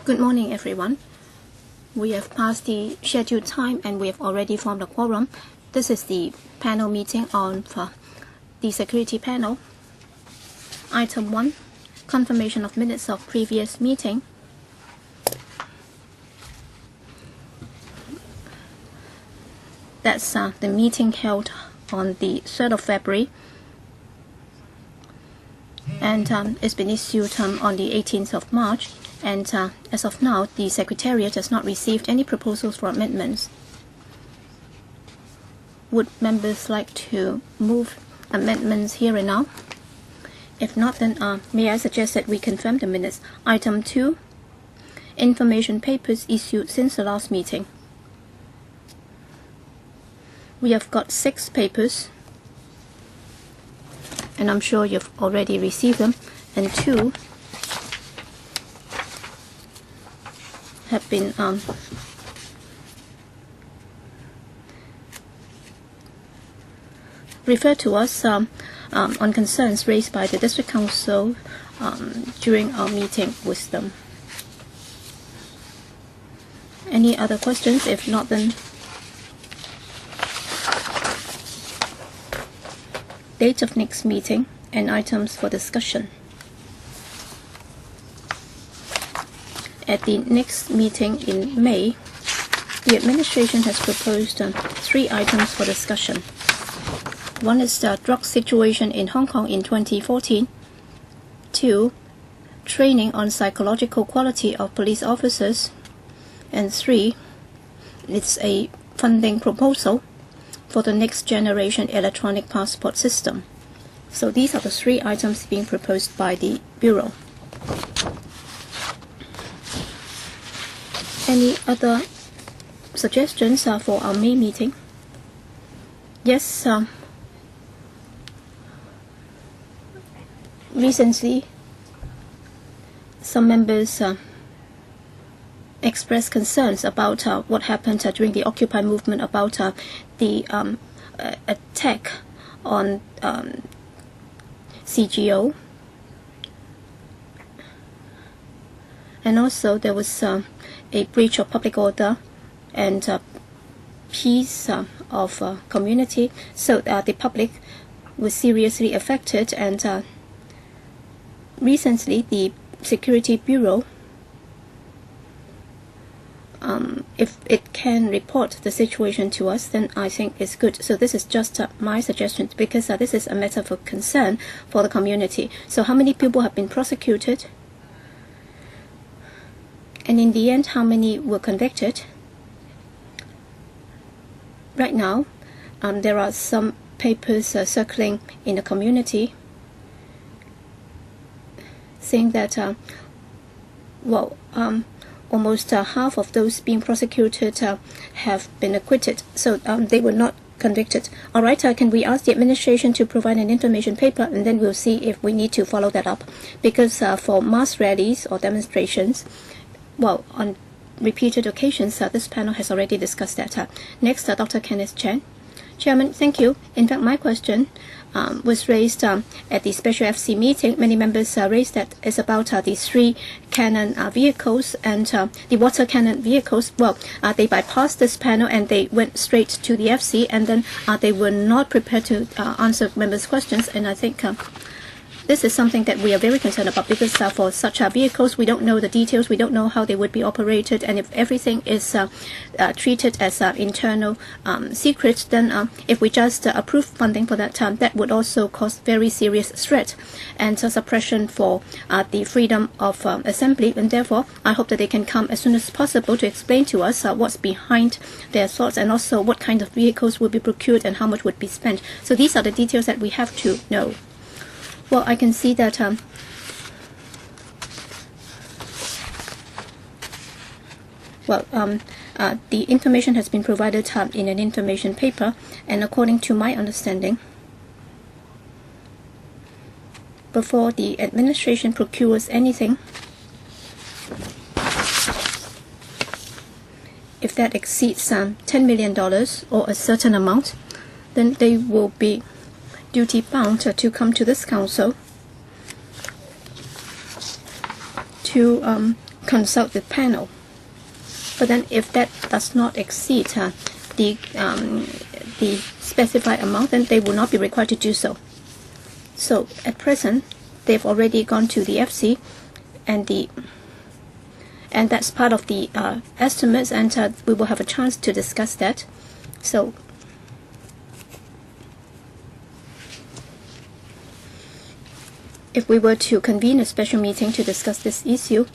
Good morning, everyone. We have passed the scheduled time and we have already formed a quorum. This is the panel meeting on the security panel. Item 1, confirmation of minutes of previous meeting. That's the meeting held on the 3rd of February. And it's been issued on the 18th of March. And as of now, the Secretariat has not received any proposals for amendments. Would members like to move amendments here and now? If not, then may I suggest that we confirm the minutes. Item 2, information papers issued since the last meeting. We have got 6 papers, and I'm sure you've already received them, and 2 have been referred to us on concerns raised by the District Council during our meeting with them. Any other questions? If not, then date of next meeting and items for discussion. At the next meeting in May, the administration has proposed 3 items for discussion. One is the drug situation in Hong Kong in 2014. 2, training on psychological quality of police officers. And 3, it's a funding proposal for the next generation electronic passport system. So these are the 3 items being proposed by the Bureau. Any other suggestions for our May meeting? Yes, recently some members expressed concerns about what happened during the Occupy movement, about the attack on CGO. And also there was a breach of public order and peace of community. So the public was seriously affected, and recently the Security Bureau, if it can report the situation to us, then I think it's good. So this is just my suggestion, because this is a matter of concern for the community. So how many people have been prosecuted? And in the end, how many were convicted? Right now, there are some papers circling in the community saying that, almost half of those being prosecuted have been acquitted. So they were not convicted. All right, can we ask the administration to provide an information paper, and then we'll see if we need to follow that up. Because for mass rallies or demonstrations, on repeated occasions, this panel has already discussed that. Next, Dr. Kenneth Chen. Chairman, thank you. In fact, my question was raised at the special FC meeting. Many members raised that it's about the 3 cannon vehicles and the water cannon vehicles. They bypassed this panel and they went straight to the FC, and then they were not prepared to answer members' questions. And I think this is something that we are very concerned about, because for such vehicles, we don't know the details, we don't know how they would be operated, and if everything is treated as internal secret, then if we just approve funding for that, that would also cause very serious threat and suppression for the freedom of assembly. And therefore, I hope that they can come as soon as possible to explain to us what's behind their thoughts, and also what kind of vehicles will be procured and how much would be spent. So these are the details that we have to know. Well, I can see that the information has been provided in an information paper, and according to my understanding, before the administration procures anything, if that exceeds $10 million or a certain amount, then they will be duty bound to come to this council to consult the panel. But then if that does not exceed the specified amount, then they will not be required to do so. So at present, they've already gone to the FC, and that's part of the estimates, and we will have a chance to discuss that. So if we were to convene a special meeting to discuss this issue,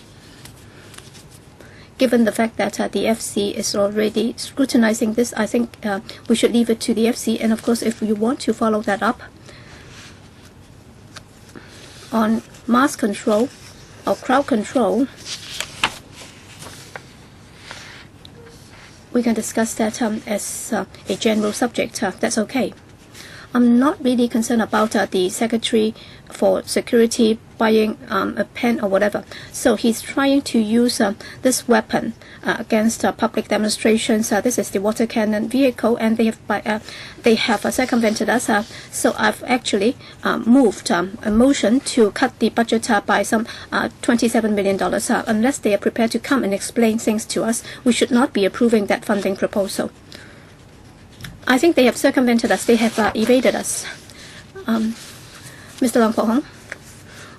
given the fact that the FC is already scrutinizing this, I think we should leave it to the FC. And of course, if you want to follow that up on mass control or crowd control, we can discuss that as a general subject. That's okay. I'm not really concerned about the Secretary for Security buying a pen or whatever. So he's trying to use this weapon against public demonstrations. This is the water cannon vehicle, and they have circumvented us. So I've actually moved a motion to cut the budget by some $27 million. Unless they are prepared to come and explain things to us, we should not be approving that funding proposal. I think they have circumvented us. They have evaded us. Mr. Lang Po-hong,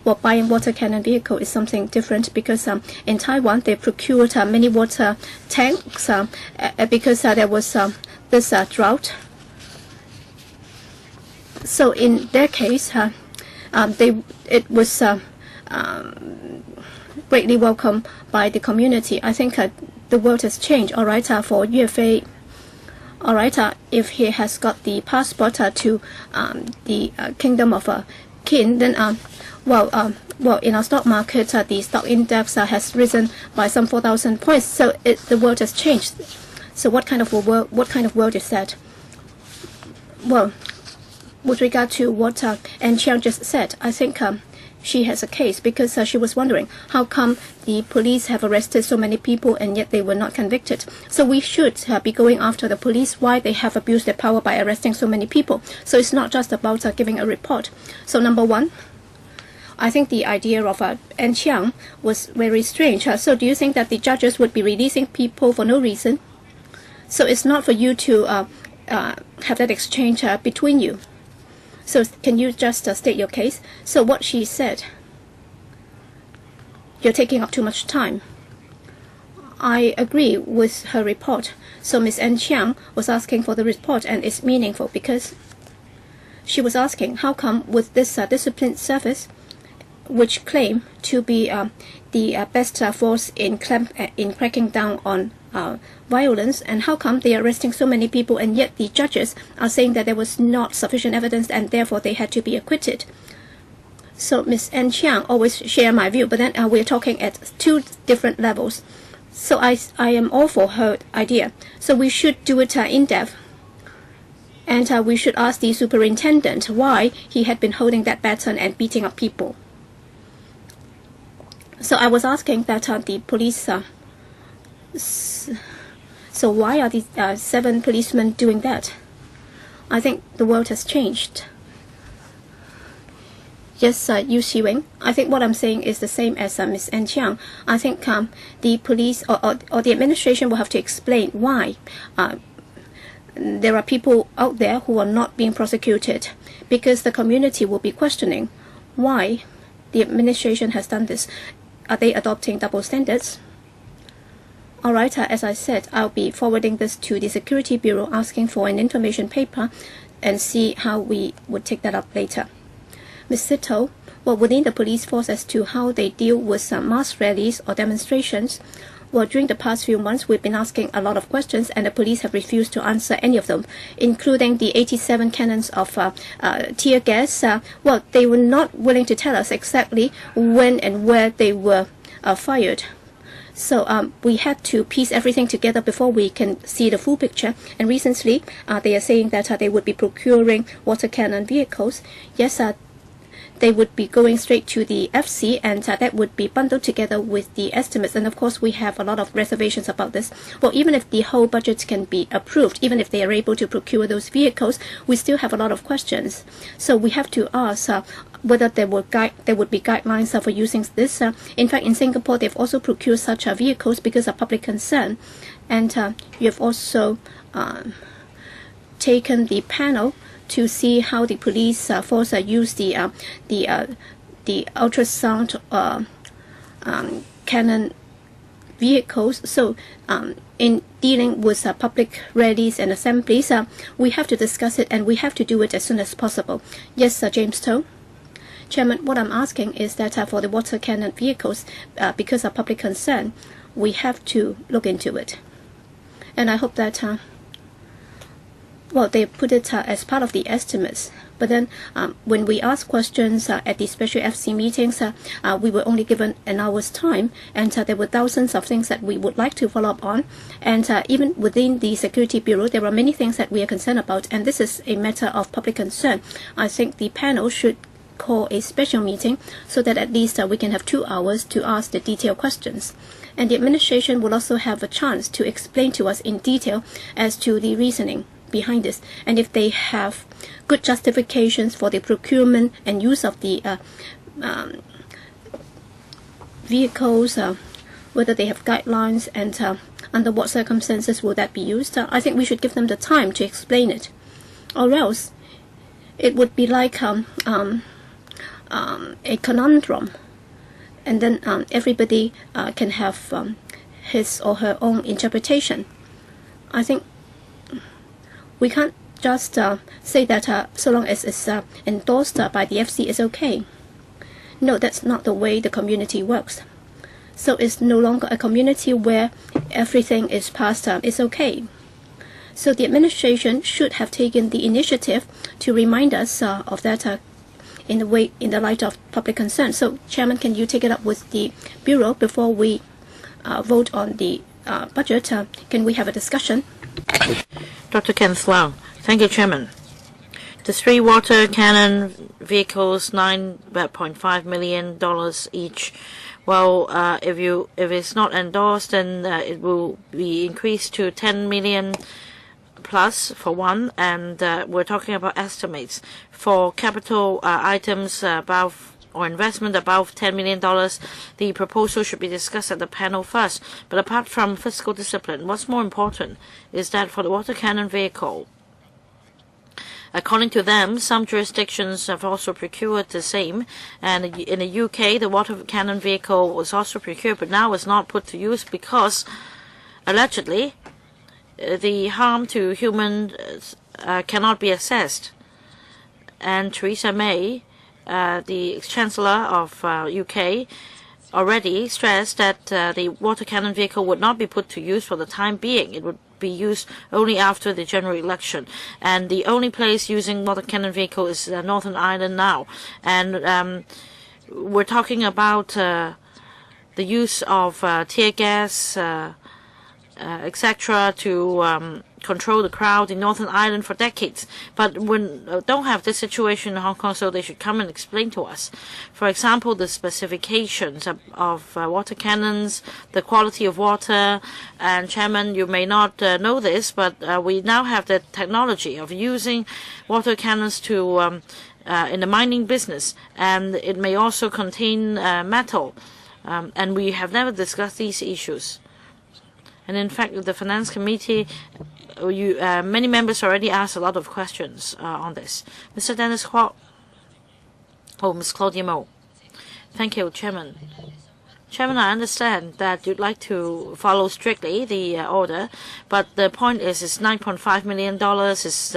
well, buying water cannon vehicle is something different because in Taiwan they procured many water tanks because there was this drought. So in their case, it was greatly welcomed by the community. I think the world has changed. All right, for UFA. All right, if he has got the passport to the Kingdom of Qin, then well, in our stock market, the stock index has risen by some 4,000 points. So the world has changed. So what kind of world? What kind of world is that? Well, with regard to what Anne Chiang just said, I think she has a case because she was wondering how come the police have arrested so many people and yet they were not convicted. So we should be going after the police why they have abused their power by arresting so many people. So it's not just about giving a report. So number one, I think the idea of Anne Chiang was very strange. So do you think that the judges would be releasing people for no reason? So it's not for you to have that exchange between you. So can you just state your case? So what she said, you're taking up too much time. I agree with her report. So Ms. Anne Chiang was asking for the report, and it's meaningful because she was asking how come with this discipline service, which claim to be the best force in cracking down on violence, and how come they are arresting so many people and yet the judges are saying that there was not sufficient evidence and therefore they had to be acquitted. So Ms. Anne Chiang always share my view, but then we're talking at two different levels. So I am all for her idea. So we should do it in depth, and we should ask the superintendent why he had been holding that baton and beating up people. So I was asking that the police. So why are these 7 policemen doing that? I think the world has changed. Yes, Yu Xiwing. I think what I'm saying is the same as Ms. Anne Chiang. I think the police or the administration will have to explain why there are people out there who are not being prosecuted, because the community will be questioning why the administration has done this. Are they adopting double standards? All right, as I said, I'll be forwarding this to the Security Bureau, asking for an information paper and see how we would take that up later. Ms. Sito, well, within the police force as to how they deal with mass rallies or demonstrations, well, during the past few months, we've been asking a lot of questions, and the police have refused to answer any of them, including the 87 cannons of tear gas. Well, they were not willing to tell us exactly when and where they were fired. So we had to piece everything together before we can see the full picture. And recently, they are saying that they would be procuring water cannon vehicles. Yes, they would be going straight to the FC, and that would be bundled together with the estimates. And of course, we have a lot of reservations about this. Well, even if the whole budget can be approved, even if they are able to procure those vehicles, we still have a lot of questions. So we have to ask, whether there would be guidelines for using this. In fact, in Singapore, they've also procured such vehicles because of public concern, and you have also taken the panel to see how the police force use the ultrasound cannon vehicles. So in dealing with public rallies and assemblies, we have to discuss it, and we have to do it as soon as possible. Yes, James Toh. Chairman, what I'm asking is that for the water cannon vehicles, because of public concern, we have to look into it. And I hope that, well, they put it as part of the estimates. But then when we ask questions at the special FC meetings, we were only given an hour's time, and there were thousands of things that we would like to follow up on. And even within the Security Bureau, there are many things that we are concerned about, and this is a matter of public concern. I think the panel should call a special meeting so that at least we can have 2 hours to ask the detailed questions. And the administration will also have a chance to explain to us in detail as to the reasoning behind this, and if they have good justifications for the procurement and use of the vehicles, whether they have guidelines, and under what circumstances will that be used. I think we should give them the time to explain it, or else it would be like a conundrum, and then everybody can have his or her own interpretation. I think we can't just say that so long as it's endorsed by the FC, it's okay. No, that's not the way the community works. So it's no longer a community where everything is passed, it's okay. So the administration should have taken the initiative to remind us of that in the light of public concern. So, Chairman, can you take it up with the Bureau before we vote on the budget? Can we have a discussion? Dr. Kenneth Lau. Thank you, Chairman. The 3 water cannon vehicles, $9.5 million each. Well, if it's not endorsed, then it will be increased to 10 million plus for one, and we're talking about estimates for capital items above or investment above $10 million. The proposal should be discussed at the panel first. But apart from fiscal discipline, what's more important is that for the water cannon vehicle, according to them, some jurisdictions have also procured the same. And in the UK, the water cannon vehicle was also procured, but now is not put to use because, allegedly, the harm to humans cannot be assessed. And Theresa May, the Chancellor of UK, already stressed that the water cannon vehicle would not be put to use for the time being. It would be used only after the general election. And the only place using water cannon vehicle is Northern Ireland now. And we're talking about the use of tear gas, etc., to control the crowd in Northern Ireland for decades. But we don't have this situation in Hong Kong, so they should come and explain to us. For example, the specifications of water cannons, the quality of water. And Chairman, you may not know this, but we now have the technology of using water cannons to in the mining business, and it may also contain metal. And we have never discussed these issues. And in fact, the Finance Committee, many members already asked a lot of questions on this. Mr. Dennis Kwok. Oh, Ms. Claudia MO. Thank you, Chairman. Chairman, I understand that you'd like to follow strictly the order, but the point is it's $9.5 million, is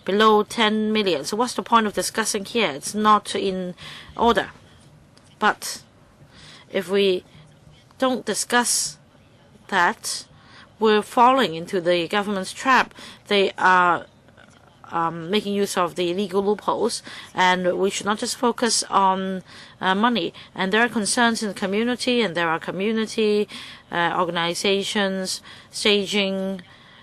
below 10 million. So what's the point of discussing here? It's not in order. But if we don't discuss that, we're falling into the government's trap. They are making use of the legal loopholes, and we should not just focus on money. And there are concerns in the community, and there are community organizations staging,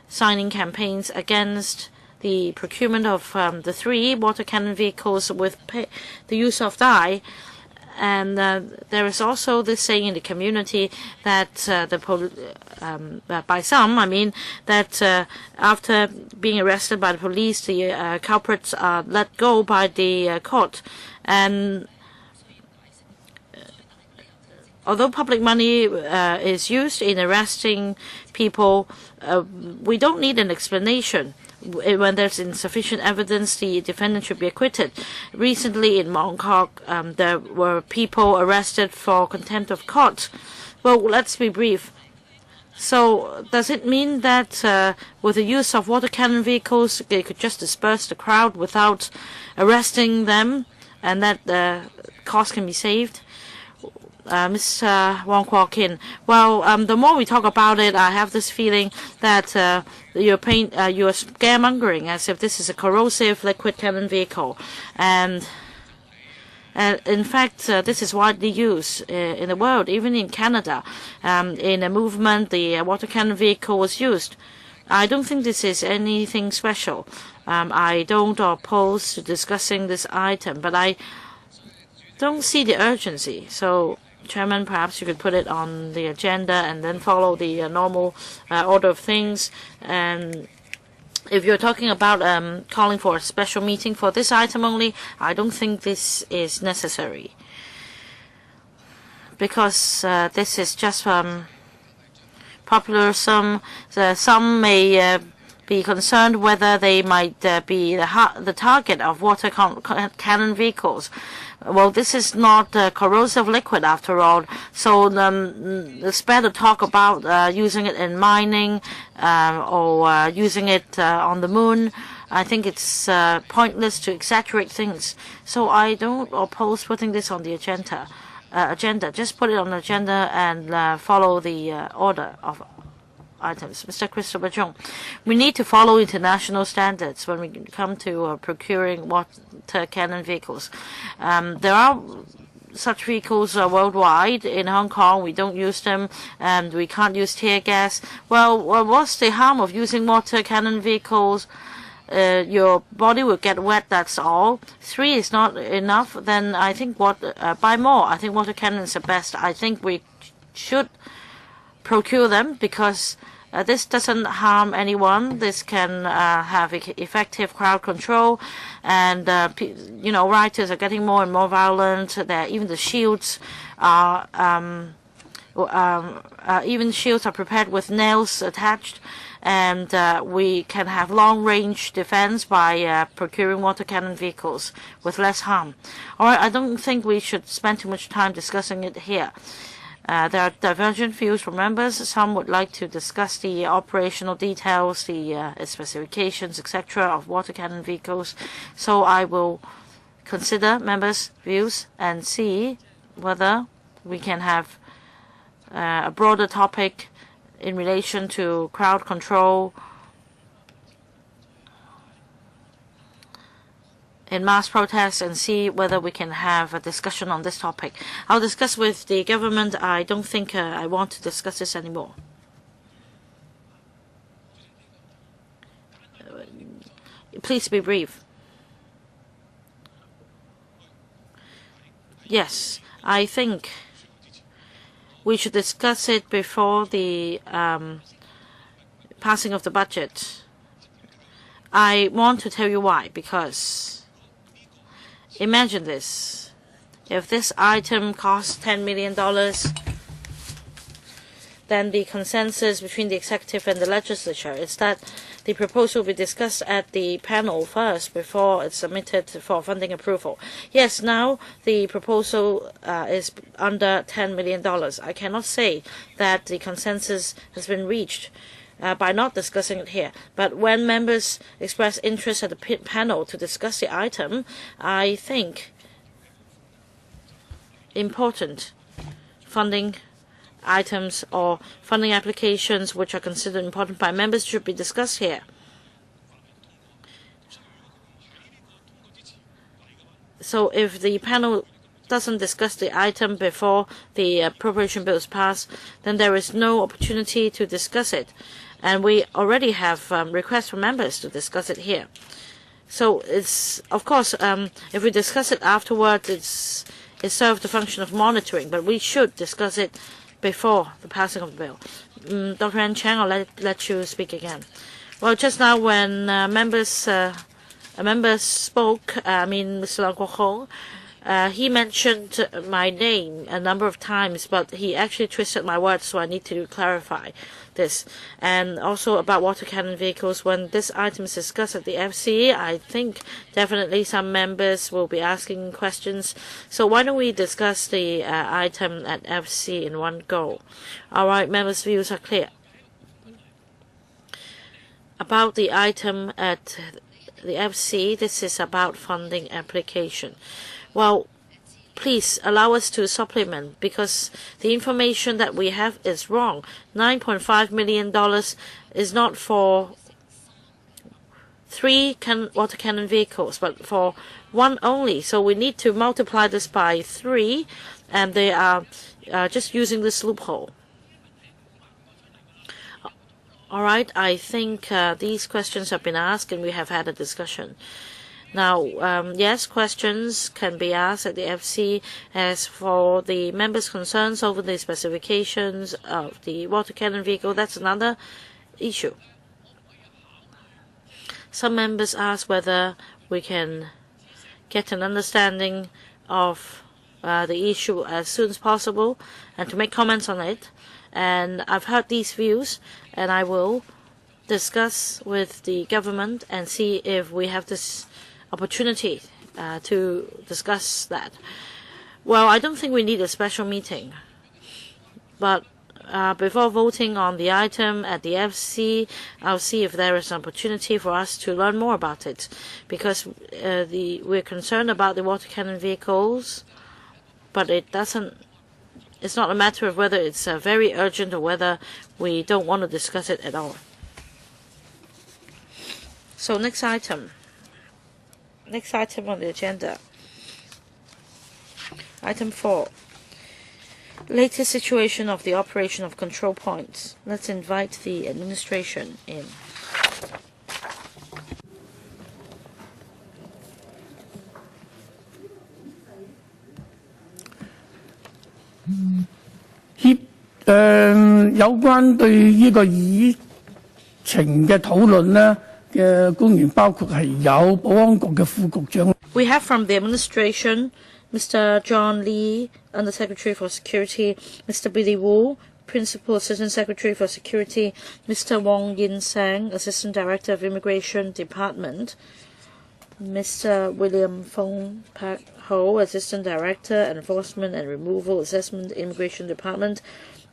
signing campaigns against the procurement of the 3 water cannon vehicles with the use of dye. And there is also this saying in the community that by some, I mean, that after being arrested by the police, the culprits are let go by the court. And although public money is used in arresting people, we don't need an explanation. When there's insufficient evidence, the defendant should be acquitted. Recently in Mongkok, there were people arrested for contempt of court. Well, let's be brief. So does it mean that with the use of water cannon vehicles, they could just disperse the crowd without arresting them, and that the cost can be saved? Mr. Wong Kwok Kin. Well, the more we talk about it, I have this feeling that you're scaremongering as if this is a corrosive liquid cannon vehicle. And in fact, this is widely used in the world, even in Canada. In a movement, the water cannon vehicle was used. I don't think this is anything special. I don't oppose to discussing this item, but I don't see the urgency. So, Chairman, perhaps you could put it on the agenda and then follow the normal order of things. And if you're talking about calling for a special meeting for this item only, I don't think this is necessary. Because this is just popular. Some may be concerned whether they might be the target of water cannon vehicles. Well, this is not corrosive liquid after all, so it's better talk about using it in mining or using it on the moon. I think it's pointless to exaggerate things. So I don't oppose putting this on the agenda. Just put it on the agenda and follow the order of items. Mr. Christopher Chung, we need to follow international standards when we come to procuring water cannon vehicles. There are such vehicles worldwide. In Hong Kong, we don't use them, and we can't use tear gas. Well, what's the harm of using water cannon vehicles? Your body will get wet, that's all. 3 is not enough, then I think buy more. I think water cannons are best. I think we should procure them because this doesn't harm anyone. This can have effective crowd control, and rioters are getting more and more violent. Even the shields are prepared with nails attached, and we can have long-range defense by procuring water cannon vehicles with less harm. All right, I don't think we should spend too much time discussing it here. There are divergent views from members. Some would like to discuss the operational details, the specifications, etc. of water cannon vehicles. So I will consider members' views and see whether we can have a broader topic in relation to crowd control in mass protests and see whether we can have a discussion on this topic. I'll discuss with the government. I don't think I want to discuss this anymore. Please be brief. Yes, I think we should discuss it before the passing of the budget. I want to tell you why, because imagine this. If this item costs $10 million, then the consensus between the executive and the legislature is that the proposal will be discussed at the panel first before it's submitted for funding approval. Yes, now the proposal is under $10 million. I cannot say that the consensus has been reached by not discussing it here. But when members express interest at the panel to discuss the item, I think important funding items or funding applications which are considered important by members should be discussed here. So if the panel doesn't discuss the item before the appropriation bill is passed, then there is no opportunity to discuss it. And we already have requests from members to discuss it here. So it's, of course, if we discuss it afterwards, it's it serves the function of monitoring, but we should discuss it before the passing of the bill. Dr. Ann Chang, I'll let you speak again. Well, just now when a member spoke, Mr. Leung Kwok Hong, he mentioned my name a number of times, but he actually twisted my words, so I need to clarify this. And also about water cannon vehicles, when this item is discussed at the FC, I think definitely some members will be asking questions. So why don't we discuss the item at FC in one go? All right, members' views are clear. About the item at the FC, this is about funding application. Well, please allow us to supplement because the information that we have is wrong. $9.5 million is not for 3 water cannon vehicles, but for 1 only. So we need to multiply this by 3, and they are just using this loophole. All right, I think these questions have been asked and we have had a discussion. Now, yes, questions can be asked at the FC. As for the members' concerns over the specifications of the water cannon vehicle, that's another issue. Some members ask whether we can get an understanding of the issue as soon as possible and to make comments on it. And I've heard these views, and I will discuss with the government and see if we have this opportunity to discuss that. Well, I don't think we need a special meeting, but before voting on the item at the FC, I'll see if there is an opportunity for us to learn more about it, because we're concerned about the water cannon vehicles, but it's not a matter of whether it's very urgent or whether we don't want to discuss it at all. So next item on the agenda. Item 4. Latest situation of the operation of control points. Let's invite the administration in.有關對呢個議程嘅討論呢嘅官員包括係有保安局嘅副局長。We have from the administration Mr. John Lee, Undersecretary for Security, Mr. Billy Wu, Principal Assistant Secretary for Security, Mr. Wong Yin Sang, Assistant Director of Immigration Department, Mr. William Fong Pak Ho, Assistant Director, Enforcement and Removal Assessment Immigration Department,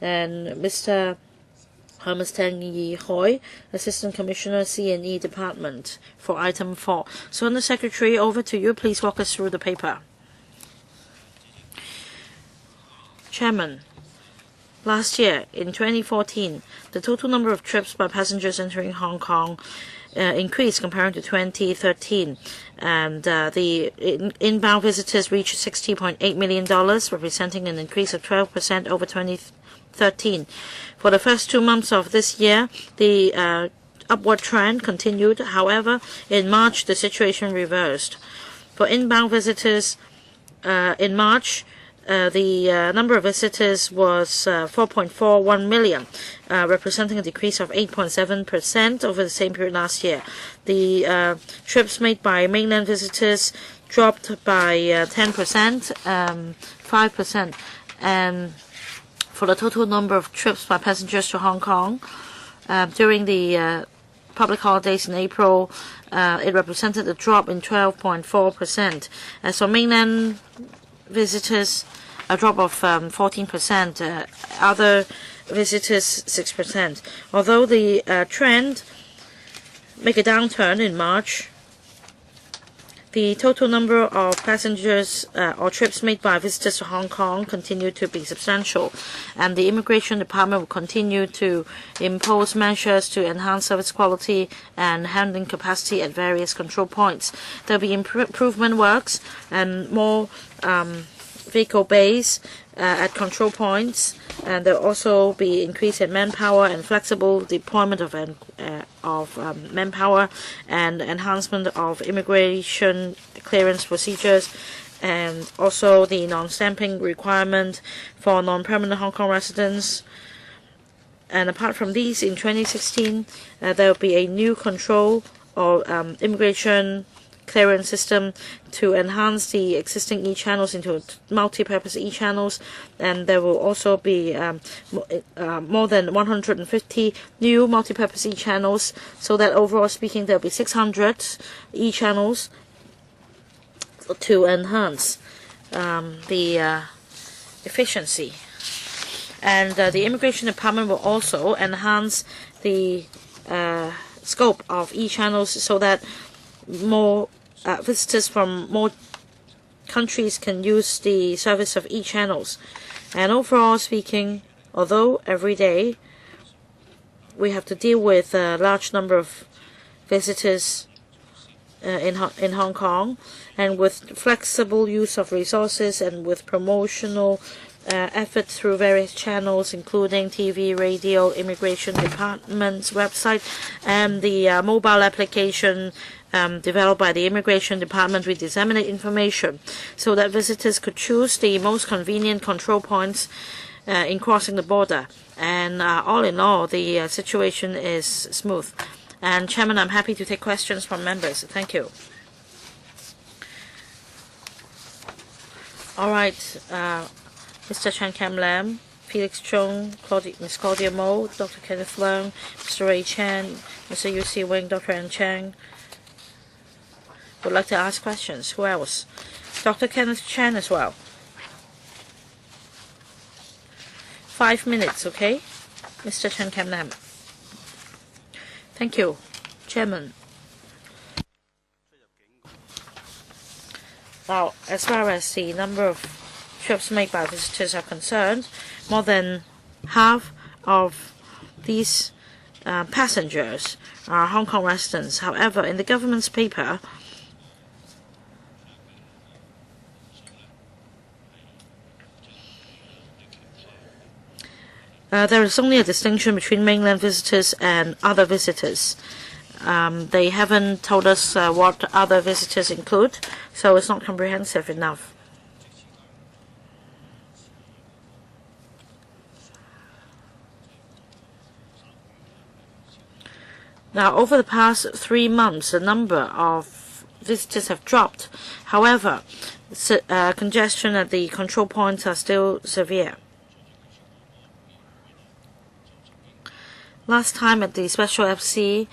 and Mr. Hermes Tang Yi Hoi, Assistant Commissioner, C&E Department, for item 4. So, Under Secretary, over to you. Please walk us through the paper. Chairman, last year, in 2014, the total number of trips by passengers entering Hong Kong increased compared to 2013, and the inbound visitors reached $60.8 million, representing an increase of 12% over 2013. For the first 2 months of this year, the upward trend continued. However, in March, the situation reversed. For inbound visitors, in March, the number of visitors was 4.41 million, representing a decrease of 8.7% over the same period last year. The trips made by mainland visitors dropped by 10%, 5%, and for the total number of trips by passengers to Hong Kong during the public holidays in April, it represented a drop in 12.4%. As for mainland visitors, a drop of 14%, other visitors 6%. Although the trend make a downturn in March, the total number of passengers or trips made by visitors to Hong Kong continued to be substantial, and the Immigration Department will continue to impose measures to enhance service quality and handling capacity at various control points. There will be improvement works and more vehicle bays at control points, and there will also be increase in manpower and flexible deployment of manpower and enhancement of immigration clearance procedures and also the non-stamping requirement for non-permanent Hong Kong residents. And apart from these, in 2016, there will be a new control or immigration clearance system to enhance the existing e-channels into multi-purpose e-channels, and there will also be more than 150 new multi-purpose e-channels, so that overall speaking there will be 600 e-channels to enhance the efficiency. And the Immigration Department will also enhance the scope of e-channels so that more visitors from more countries can use the service of e-channels. And overall speaking, although every day we have to deal with a large number of visitors in Hong Kong, and with flexible use of resources and with promotional efforts through various channels, including TV, radio, Immigration Department's website, and the mobile application developed by the Immigration Department, we disseminate information so that visitors could choose the most convenient control points in crossing the border. And all in all, the situation is smooth. And Chairman, I'm happy to take questions from members. Thank you. All right, Mr. Chan Kam Lam, Felix Chung, Ms. Claudia MO, Dr. Kenneth Leung, Mr. Ray Chan, Mr. Yu Si Wing, Dr. Ann Chang would like to ask questions. Who else? Dr. Kenneth Chan as well. 5 minutes, okay? Mr. Chan Kam Lam. Thank you, Chairman. Well, as far as the number of trips made by visitors are concerned, more than half of these passengers are Hong Kong residents. However, in the government's paper, there is only a distinction between mainland visitors and other visitors. They haven't told us what other visitors include, so it's not comprehensive enough. Now, over the past 3 months, the number of visitors have dropped. However, congestion at the control points are still severe. Last time at the Special FC,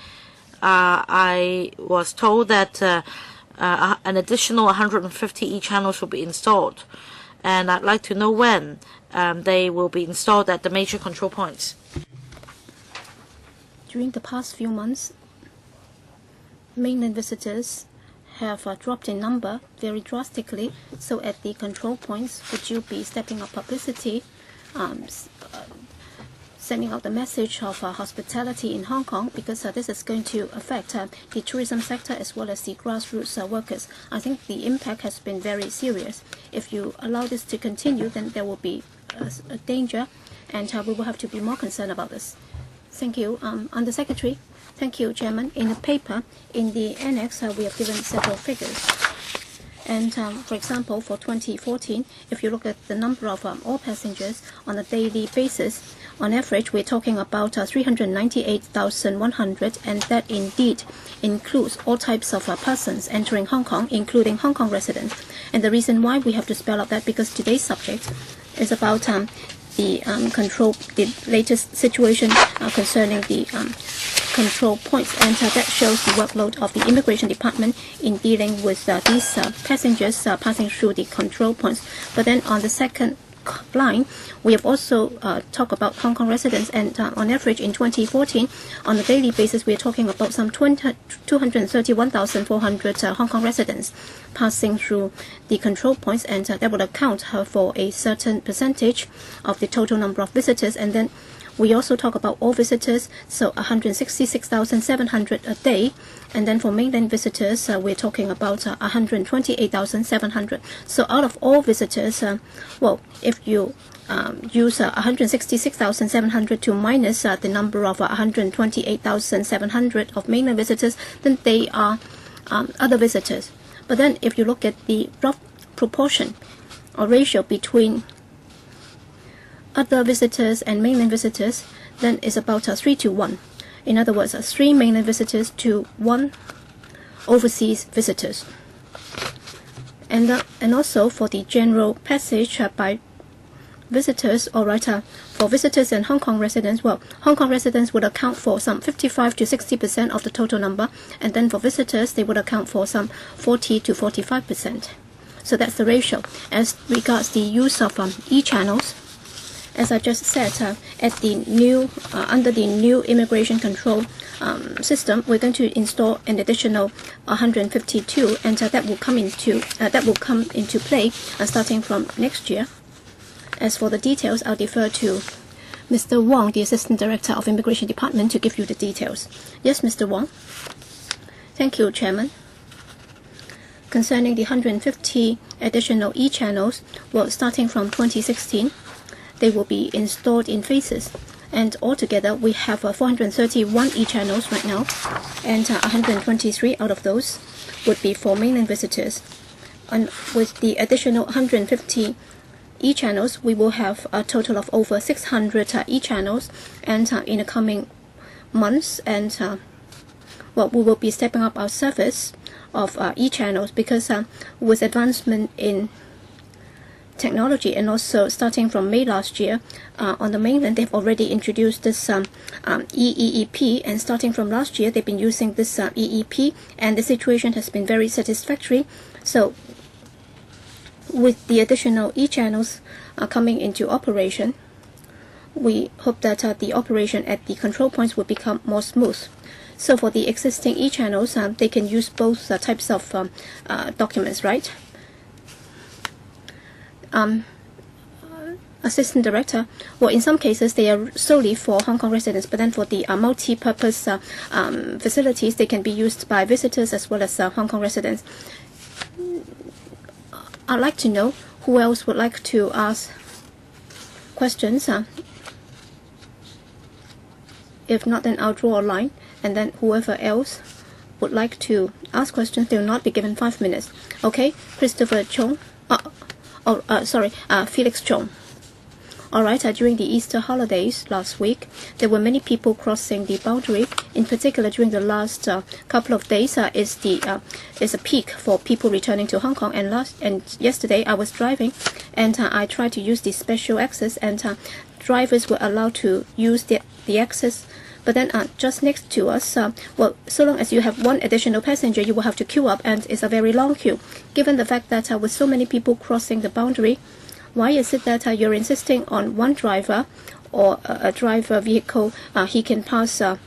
I was told that an additional 150 e-channels will be installed, and I'd like to know when they will be installed at the major control points. During the past few months, mainland visitors have dropped in number very drastically. So at the control points, would you be stepping up publicity, sending out the message of hospitality in Hong Kong, because this is going to affect the tourism sector as well as the grassroots workers. I think the impact has been very serious. If you allow this to continue, then there will be a danger, and we will have to be more concerned about this. Thank you. Under Secretary. Thank you, Chairman. In the paper, in the annex, we have given several figures. And for example, for 2014, if you look at the number of all passengers on a daily basis, on average, we're talking about 398,100, and that indeed includes all types of persons entering Hong Kong, including Hong Kong residents. And the reason why we have to spell out that, because today's subject is about the latest situation concerning the control points, and that shows the workload of the Immigration Department in dealing with these passengers passing through the control points. But then on the second line, we have also talked about Hong Kong residents, and on average in 2014, on a daily basis, we are talking about some 231,400 Hong Kong residents passing through the control points, and that would account for a certain percentage of the total number of visitors. And then we also talk about all visitors, so 166,700 a day. And then for mainland visitors, we're talking about 128,700. So out of all visitors, well, if you use 166,700 to minus the number of 128,700 of mainland visitors, then they are other visitors. But then if you look at the rough proportion or ratio between other visitors and mainland visitors, then it's about 3 to 1. In other words, 3 mainland visitors to 1 overseas visitors. And also for the general passage by visitors, for visitors and Hong Kong residents, well, Hong Kong residents would account for some 55 to 60% of the total number, and then for visitors, they would account for some 40 to 45%. So that's the ratio. As regards the use of e-channels, as I just said, at the new under the new immigration control system, we're going to install an additional 152, and that will come into play starting from next year. As for the details, I'll defer to Mr. Wong, the Assistant Director of Immigration Department, to give you the details. Yes, Mr. Wong. Thank you, Chairman. Concerning the 150 additional e-channels, well, starting from 2016, they will be installed in phases. And altogether, we have 431 e-channels right now, and 123 out of those would be for mainland visitors. And with the additional 150 e-channels, we will have a total of over 600 e-channels, and in the coming months, and well, we will be stepping up our service of e-channels, because with advancement in technology, and also starting from May last year, on the mainland, they've already introduced this EEP, and starting from last year, they've been using this EEP, and the situation has been very satisfactory. So with the additional e-channels coming into operation, we hope that the operation at the control points will become more smooth. So for the existing e-channels, they can use both types of documents, right? Assistant Director, well, in some cases they are solely for Hong Kong residents, but then for the multi-purpose facilities, they can be used by visitors as well as Hong Kong residents. I'd like to know who else would like to ask questions. If not, then I'll draw a line, and then whoever else would like to ask questions, they will not be given 5 minutes. Okay, Christopher Chong. Felix Chong. Alright, during the Easter holidays last week, there were many people crossing the boundary. In particular, during the last couple of days, is a peak for people returning to Hong Kong. And yesterday, I was driving, and I tried to use the special access, and drivers were allowed to use the access. But then just next to us, well, so long as you have one additional passenger, you will have to queue up, and it's a very long queue. Given the fact that with so many people crossing the boundary, why is it that you're insisting on one driver or a driver vehicle, he can pass the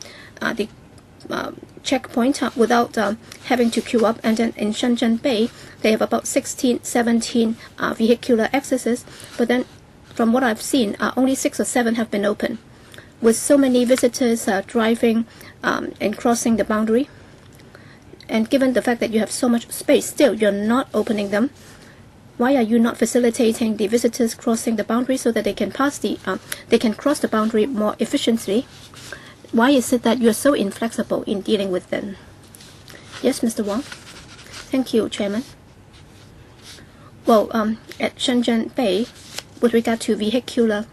checkpoint without having to queue up? And then in Shenzhen Bay, they have about 16, 17 vehicular accesses, but then from what I've seen, only 6 or 7 have been open. With so many visitors driving and crossing the boundary, and given the fact that you have so much space, still you're not opening them. Why are you not facilitating the visitors crossing the boundary so that they can cross the boundary more efficiently? Why is it that you're so inflexible in dealing with them? Yes, Mr. Wong. Thank you, Chairman. Well, at Shenzhen Bay, with regard to vehicular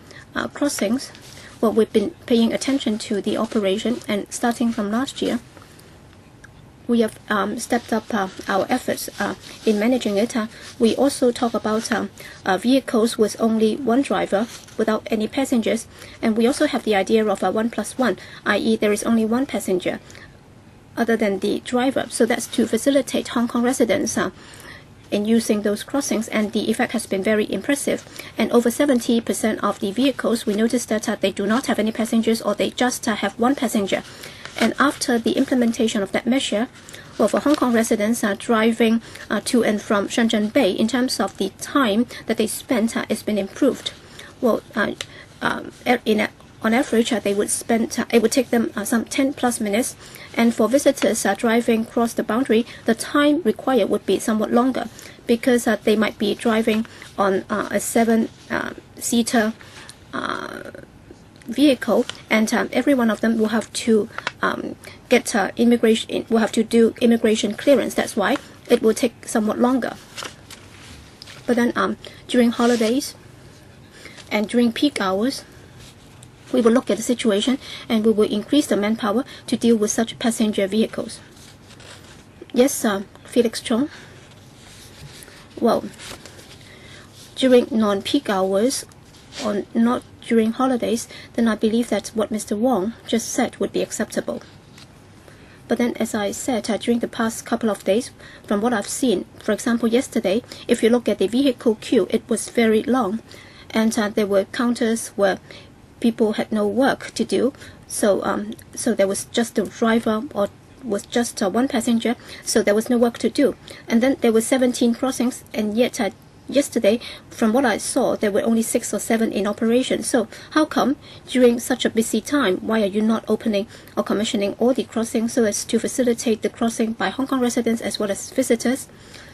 crossings, well, we've been paying attention to the operation, and starting from last year, we have stepped up our efforts in managing it. We also talk about vehicles with only one driver without any passengers, and we also have the idea of 1+1, i.e. there is only one passenger other than the driver. So that's to facilitate Hong Kong residents in using those crossings, and the effect has been very impressive. And over 70% of the vehicles, we noticed that they do not have any passengers, or they just have one passenger. And after the implementation of that measure, well, for Hong Kong residents driving to and from Shenzhen Bay, in terms of the time that they spent, it's been improved. Well, on average, they would spend, it would take them some 10+ minutes. And for visitors driving across the boundary, the time required would be somewhat longer, because they might be driving on a 7-seater vehicle, and every one of them will have to will have to do immigration clearance. That's why it will take somewhat longer. But then during holidays and during peak hours, we will look at the situation and we will increase the manpower to deal with such passenger vehicles. Yes, Felix Chong. Well, during non-peak hours or not during holidays, then I believe that what Mr. Wong just said would be acceptable. But then, as I said, during the past couple of days, from what I've seen, for example, yesterday, if you look at the vehicle queue, it was very long. And there were counters where people had no work to do. So there was just a driver or was just one passenger, so there was no work to do. And then there were 17 crossings, and yet yesterday, from what I saw, there were only 6 or 7 in operation. So how come during such a busy time, why are you not opening or commissioning all the crossings so as to facilitate the crossing by Hong Kong residents as well as visitors?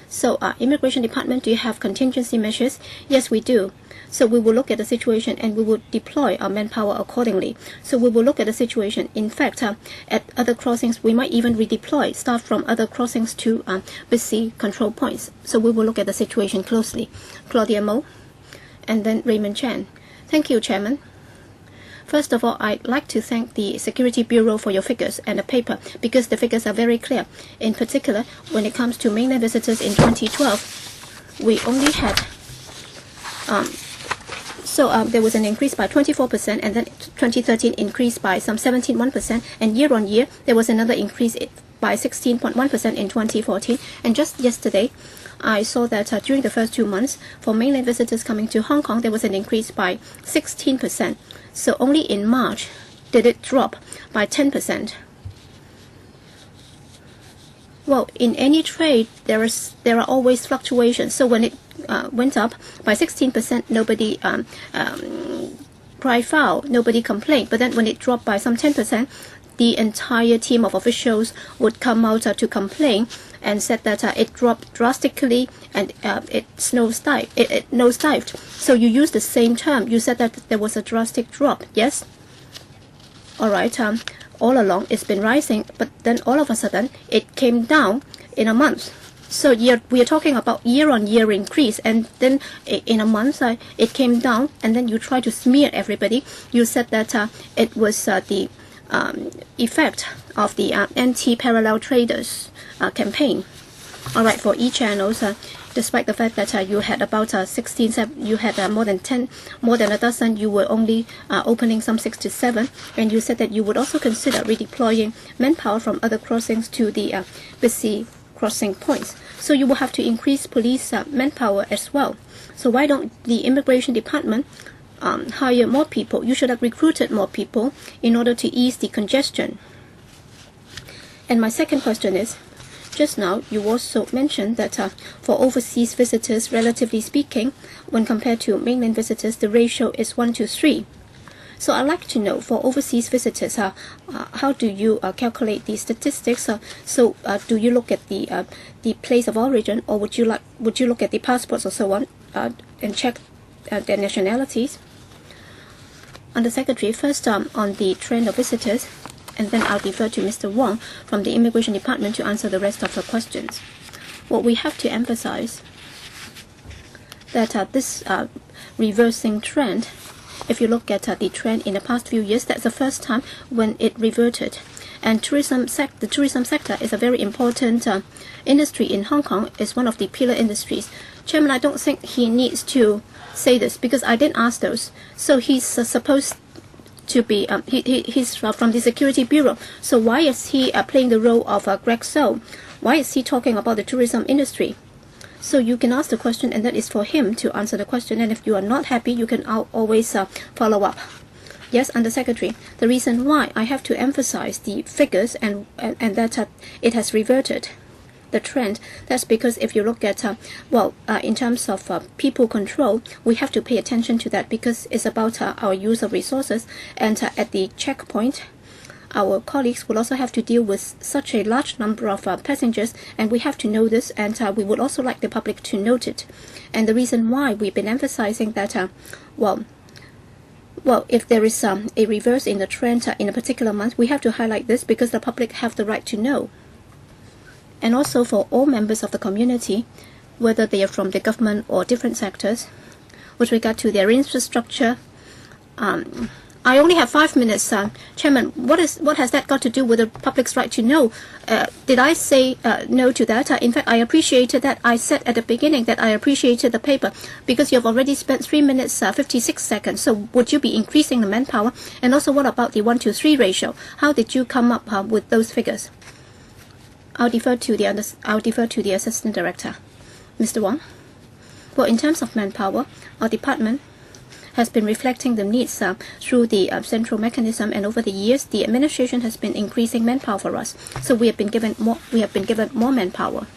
So Immigration Department, do you have contingency measures? Yes, we do. So we will look at the situation and we will deploy our manpower accordingly. So we will look at the situation. In fact, at other crossings, we might even redeploy staff from other crossings to busy control points. So we will look at the situation closely. Claudia MO, and then Raymond Chan. Thank you, Chairman. First of all, I'd like to thank the Security Bureau for your figures and the paper, because the figures are very clear. In particular, when it comes to mainland visitors in 2012, we only had there was an increase by 24%, and then 2013 increased by some 17.1%, and year on year there was another increase by 16.1% in 2014. And just yesterday, I saw that during the first 2 months, for mainland visitors coming to Hong Kong, there was an increase by 16%. So only in March did it drop by 10%. Well, in any trade, there are always fluctuations. So when it went up by 16%, nobody cried foul, nobody complained. But then when it dropped by some 10%, the entire team of officials would come out to complain and said that it dropped drastically and it nosedived. So you used the same term. You said that there was a drastic drop. Yes? All right. All along it's been rising, but then all of a sudden it came down in a month. So we are talking about year-on-year increase, and then in a month it came down, and then you try to smear everybody. You said that it was the effect of the anti-parallel traders campaign. All right, for e-channels, despite the fact that you had about 16, you had more than a dozen, you were only opening some 6 to 7, and you said that you would also consider redeploying manpower from other crossings to the busy crossing points. So you will have to increase police manpower as well. So why don't the Immigration Department hire more people? You should have recruited more people in order to ease the congestion. And my second question is, just now you also mentioned that for overseas visitors, relatively speaking, when compared to mainland visitors, the ratio is 1 to 3. So I'd like to know, for overseas visitors, how do you calculate the statistics? Do you look at the place of origin, or would you look at the passports or so on and check their nationalities? Under Secretary, first on the trend of visitors, and then I'll defer to Mr. Wong from the Immigration Department to answer the rest of the questions. What we have to emphasize that this reversing trend, if you look at the trend in the past few years, that's the first time when it reverted. And the tourism sector is a very important industry in Hong Kong. It's one of the pillar industries. Chairman, I don't think he needs to say this because I didn't ask those. So he's supposed to be, he's from the Security Bureau. So why is he playing the role of Greg So? Why is he talking about the tourism industry? So you can ask the question, and that is for him to answer the question. And if you are not happy, you can always follow up. Yes, Under Secretary, the reason why I have to emphasize the figures and that it has reverted the trend, that's because if you look at, in terms of people control, we have to pay attention to that because it's about our use of resources. And at the checkpoint, our colleagues will also have to deal with such a large number of passengers, and we have to know this, and we would also like the public to note it. And the reason why we've been emphasizing that, if there is a reverse in the trend in a particular month, we have to highlight this because the public have the right to know. And also for all members of the community, whether they are from the government or different sectors. With regard to their infrastructure, I only have 5 minutes, Chairman. What has that got to do with the public's right to know? Did I say no to that? In fact, I appreciated that. I said at the beginning that I appreciated the paper because you have already spent 3 minutes 56 seconds. So would you be increasing the manpower? And also, what about the 1-to-3 ratio? How did you come up with those figures? I'll defer to the Assistant Director, Mr. Wong. Well, in terms of manpower, our department has been reflecting the needs through the central mechanism, and over the years, the administration has been increasing manpower for us. So we have been given more manpower,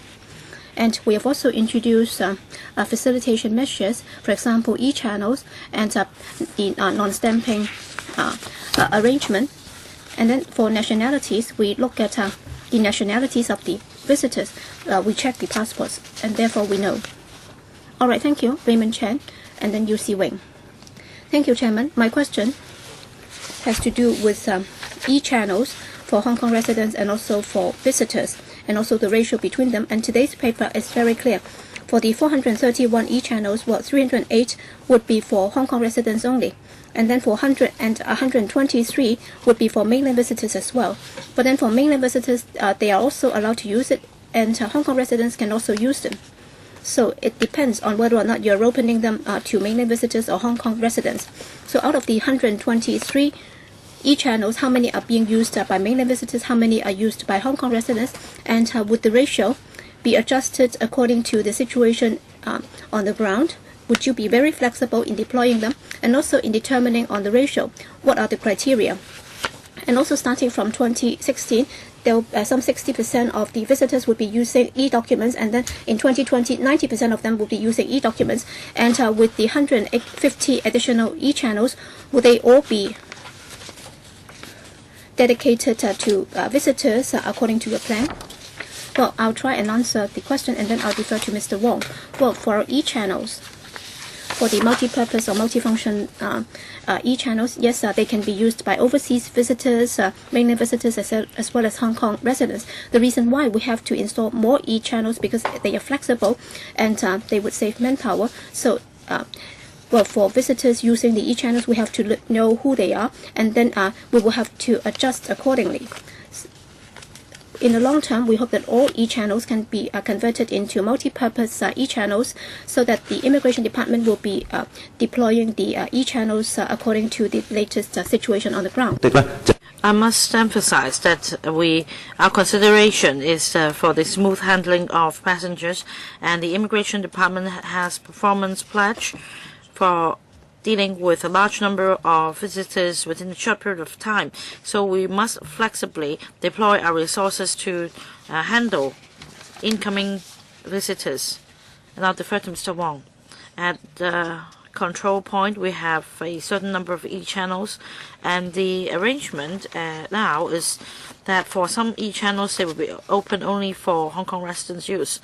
and we have also introduced facilitation measures, for example, e-channels and the non-stamping arrangement. And then for nationalities, we look at the nationalities of the visitors. We check the passports, and therefore we know. All right, thank you, Raymond Chen, and then UC Wing. Thank you, Chairman. My question has to do with e-channels for Hong Kong residents and also for visitors, and also the ratio between them. And today's paper is very clear. For the 431 e-channels, well, 308 would be for Hong Kong residents only. And then for 123 would be for mainland visitors as well. But then for mainland visitors, they are also allowed to use it, and Hong Kong residents can also use them. So it depends on whether or not you're opening them to mainland visitors or Hong Kong residents. So out of the 123 e-channels, how many are being used by mainland visitors, how many are used by Hong Kong residents, and would the ratio be adjusted according to the situation on the ground? Would you be very flexible in deploying them, and also in determining on the ratio, what are the criteria? And also starting from 2016, some 60% of the visitors would be using e-documents, and then in 2020, 90% of them will be using e-documents. And with the 150 additional e-channels, will they all be dedicated to visitors according to your plan? Well, I'll try and answer the question, and then I'll defer to Mr. Wong. Well, for e-channels, for the multi-purpose or multifunction e-channels, yes, they can be used by overseas visitors, mainland visitors, as well as Hong Kong residents. The reason why we have to install more e-channels because they are flexible and they would save manpower. So, well, for visitors using the e-channels, we have to know who they are, and then we will have to adjust accordingly. In the long term, we hope that all e-channels can be converted into multi-purpose e-channels, so that the Immigration Department will be deploying the e-channels according to the latest situation on the ground. I must emphasize that our consideration is for the smooth handling of passengers, and the Immigration Department has performance pledge for dealing with a large number of visitors within a short period of time. So we must flexibly deploy our resources to handle incoming visitors. And I'll defer to Mr. Wong. At the control point, we have a certain number of e-channels, and the arrangement now is that for some e-channels, they will be open only for Hong Kong residents' use.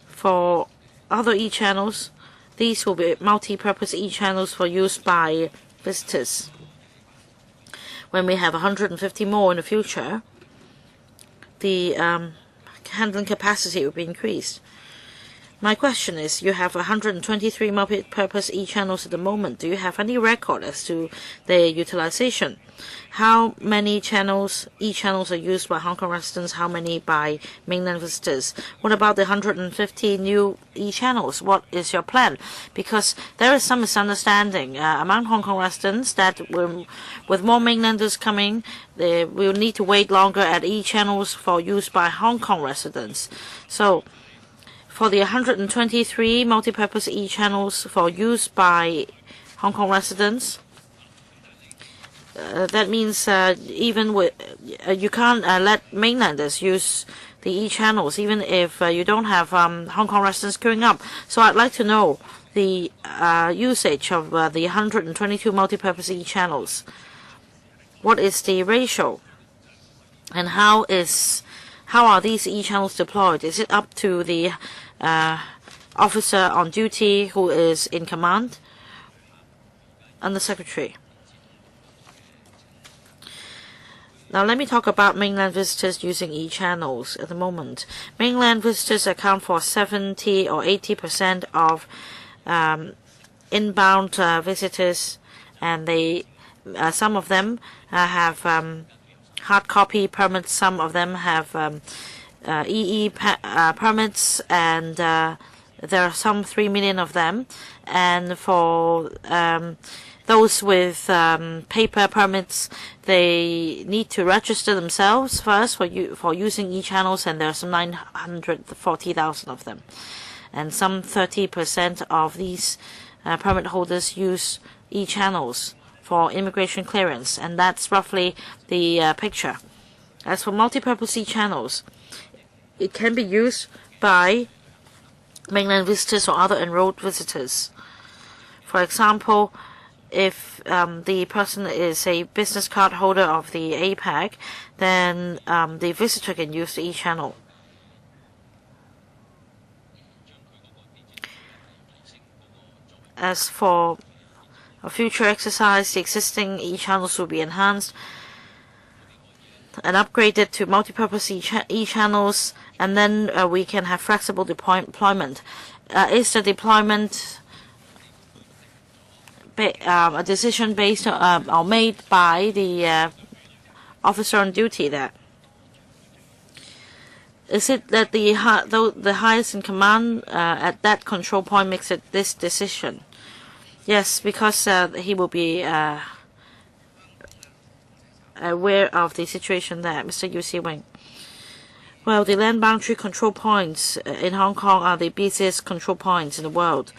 For other e-channels, these will be multi-purpose e-channels for use by visitors. When we have 150 more in the future, the handling capacity will be increased. My question is, you have 123 multi-purpose e-channels at the moment. Do you have any record as to their utilization? How many e-channels are used by Hong Kong residents? How many by mainland visitors? What about the 150 new e-channels? What is your plan? Because there is some misunderstanding among Hong Kong residents that with more mainlanders coming, they will need to wait longer at e-channels for use by Hong Kong residents. So, for the 123 multi-purpose e-channels for use by Hong Kong residents, that means even with you can't let mainlanders use the e-channels, even if you don't have Hong Kong residents queuing up. So I'd like to know the usage of the 122 multi-purpose e-channels. What is the ratio, and how are these e-channels deployed? Is it up to the officer on duty who is in command? And the secretary. Now let me talk about mainland visitors using e-channels at the moment. Mainland visitors account for 70 or 80% of inbound visitors, and they some of them have hard copy permits, some of them have permits, and there are some 3 million of them. And for those with paper permits, they need to register themselves first for using e-channels, and there are some 940,000 of them. And some 30% of these permit holders use e-channels for immigration clearance, and that's roughly the picture. As for multi-purpose e-channels, it can be used by mainland visitors or other enrolled visitors. For example, if the person is a business card holder of the APAC, then the visitor can use the e-channel. As for a future exercise, the existing e-channels will be enhanced and upgraded to multi-purpose e-channels, and then we can have flexible deployment. Is the deployment a decision based or made by the officer on duty there? Is it that the highest in command at that control point makes it this decision? Yes, because he will be aware of the situation there. Mr. Yu Si-wing. Well, the land boundary control points in Hong Kong are the busiest control points in the world.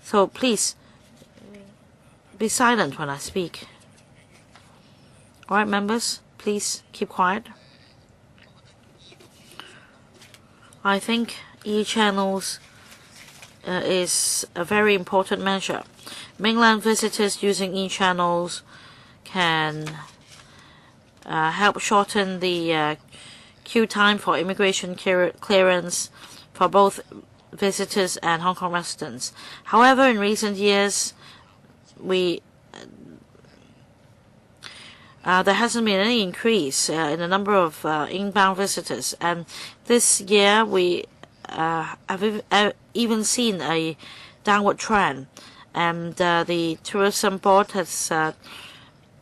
So please be silent when I speak. All right, members, please keep quiet. I think e-channels is a very important measure. Mainland visitors using e-channels can help shorten the queue time for immigration clearance for both visitors and Hong Kong residents. However, in recent years, there hasn't been any increase in the number of inbound visitors, and this year we have even seen a downward trend, and the tourism board has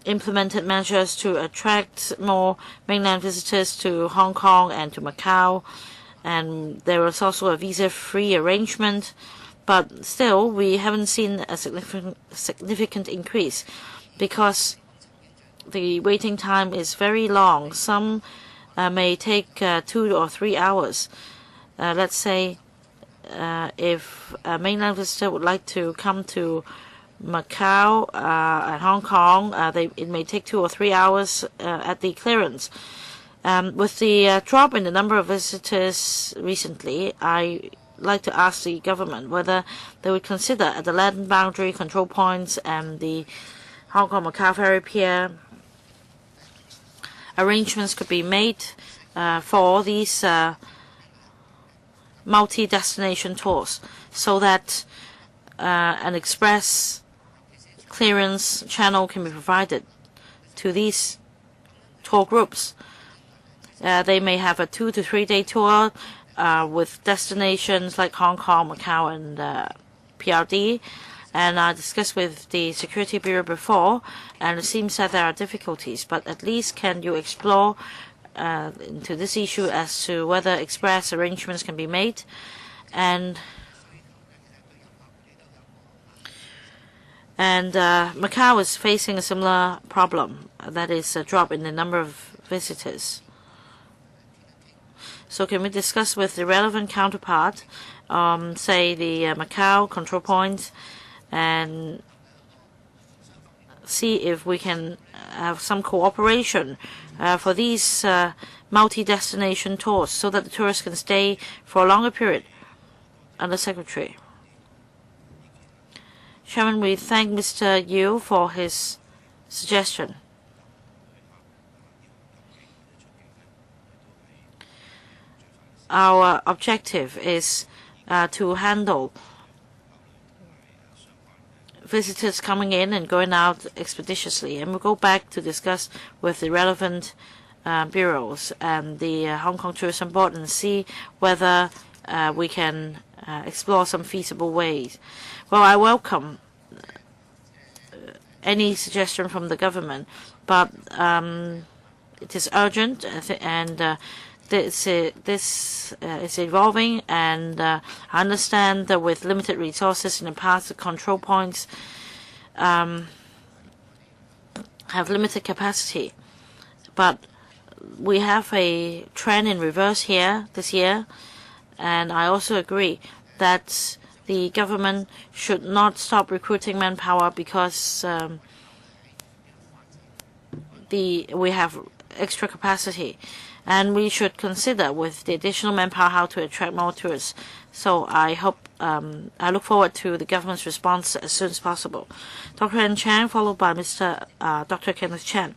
implemented measures to attract more mainland visitors to Hong Kong and to Macau, and there was also a visa-free arrangement, but still we haven't seen a significant increase because the waiting time is very long. Some may take 2 or 3 hours. Let's say if a mainland visitor would like to come to Macau and Hong Kong, it may take 2 or 3 hours at the clearance. With the drop in the number of visitors recently, I like to ask the government whether they would consider at the land boundary control points and the Hong Kong Macau ferry pier, arrangements could be made for these multi-destination tours, so that an express clearance channel can be provided to these tour groups. They may have a 2 to 3 day tour with destinations like Hong Kong, Macau, and PRD. And I discussed with the Security Bureau before, and it seems that there are difficulties. But at least can you explore into this issue as to whether express arrangements can be made? And Macau is facing a similar problem, that is a drop in the number of visitors. So can we discuss with the relevant counterpart, say the Macau control points, and see if we can have some cooperation for these multi-destination tours, so that the tourists can stay for a longer period? Under Secretary. Chairman, we thank Mr. Yu for his suggestion. Our objective is to handle visitors coming in and going out expeditiously. And we'll go back to discuss with the relevant bureaus and the Hong Kong Tourism Board and see whether we can explore some feasible ways. Well, I welcome any suggestion from the government, but it is urgent, and this is evolving, and I understand that with limited resources in the past, the control points have limited capacity. But we have a trend in reverse here this year, and I also agree that the government should not stop recruiting manpower because we have extra capacity, and we should consider with the additional manpower how to attract more tourists. So I look forward to the government's response as soon as possible. Dr. Ann Chang, followed by Dr. Kenneth Chen.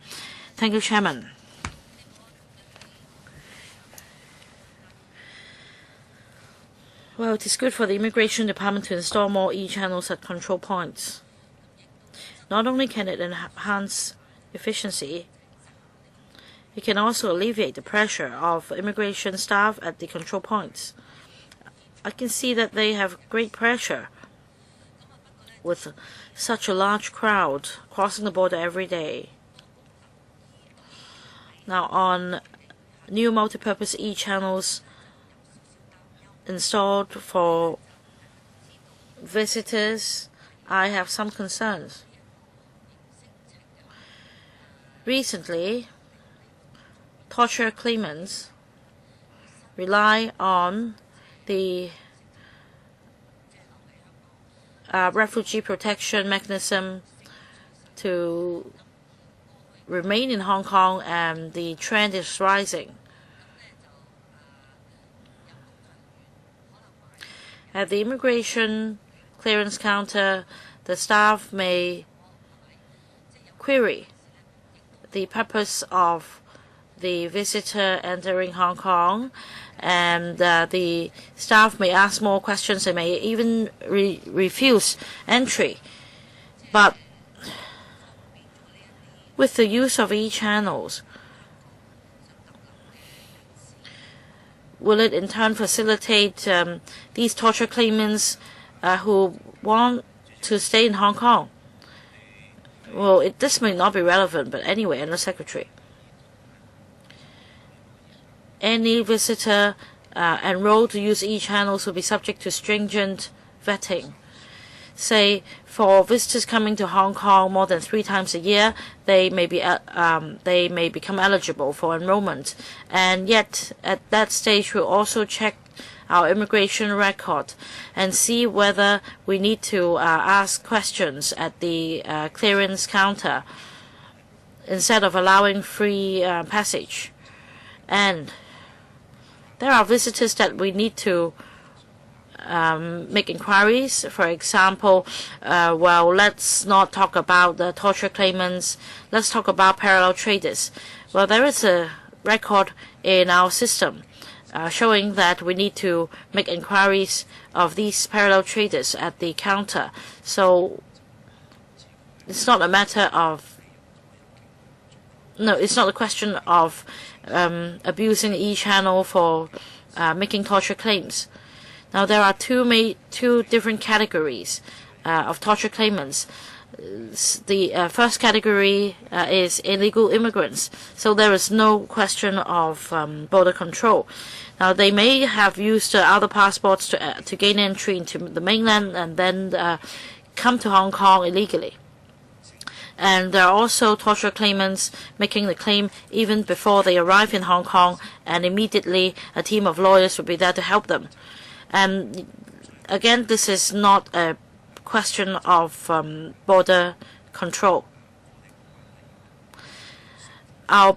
Thank you, Chairman. Well, it is good for the Immigration Department to install more e-channels at control points. Not only can it enhance efficiency, it can also alleviate the pressure of immigration staff at the control points. I can see that they have great pressure with such a large crowd crossing the border every day. Now, on new multipurpose e-channels installed for visitors, I have some concerns. Recently, torture claimants rely on the refugee protection mechanism to remain in Hong Kong, and the trend is rising. At the immigration clearance counter, the staff may query the purpose of the visitor entering Hong Kong, and the staff may ask more questions. They may even refuse entry. But with the use of e-channels, will it in turn facilitate these torture claimants who want to stay in Hong Kong? Well, this may not be relevant, but anyway, Under Secretary, any visitor enrolled to use e-channels will be subject to stringent vetting. Say, for visitors coming to Hong Kong more than 3 times a year, they may become eligible for enrollment. And yet, at that stage, we'll also check our immigration record and see whether we need to ask questions at the clearance counter instead of allowing free passage. And there are visitors that we need to make inquiries. For example, well, let's not talk about the torture claimants. Let's talk about parallel traders. Well, there is a record in our system showing that we need to make inquiries of these parallel traders at the counter. So it's not a matter of it's not a question of abusing e-channel for making torture claims. Now, there are two different categories of torture claimants. The first category is illegal immigrants, so there is no question of border control. Now, they may have used other passports to gain entry into the mainland and then come to Hong Kong illegally. And there are also torture claimants making the claim even before they arrive in Hong Kong, and immediately a team of lawyers will be there to help them. And again, this is not a question of border control. Our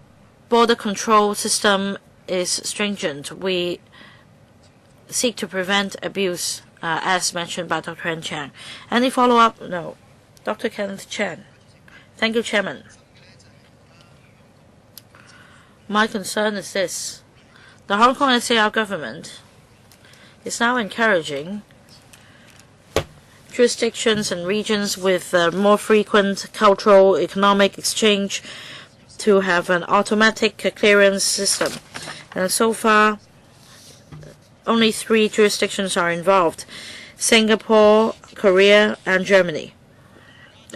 border control system is stringent. We seek to prevent abuse, as mentioned by Dr. Ann Chang. Any follow-up? No. Dr. Kenneth Chen. Thank you, Chairman. My concern is this. The Hong Kong SAR government is now encouraging jurisdictions and regions with more frequent cultural, economic exchange to have an automatic clearance system. And so far, only 3 jurisdictions are involved: Singapore, Korea, and Germany.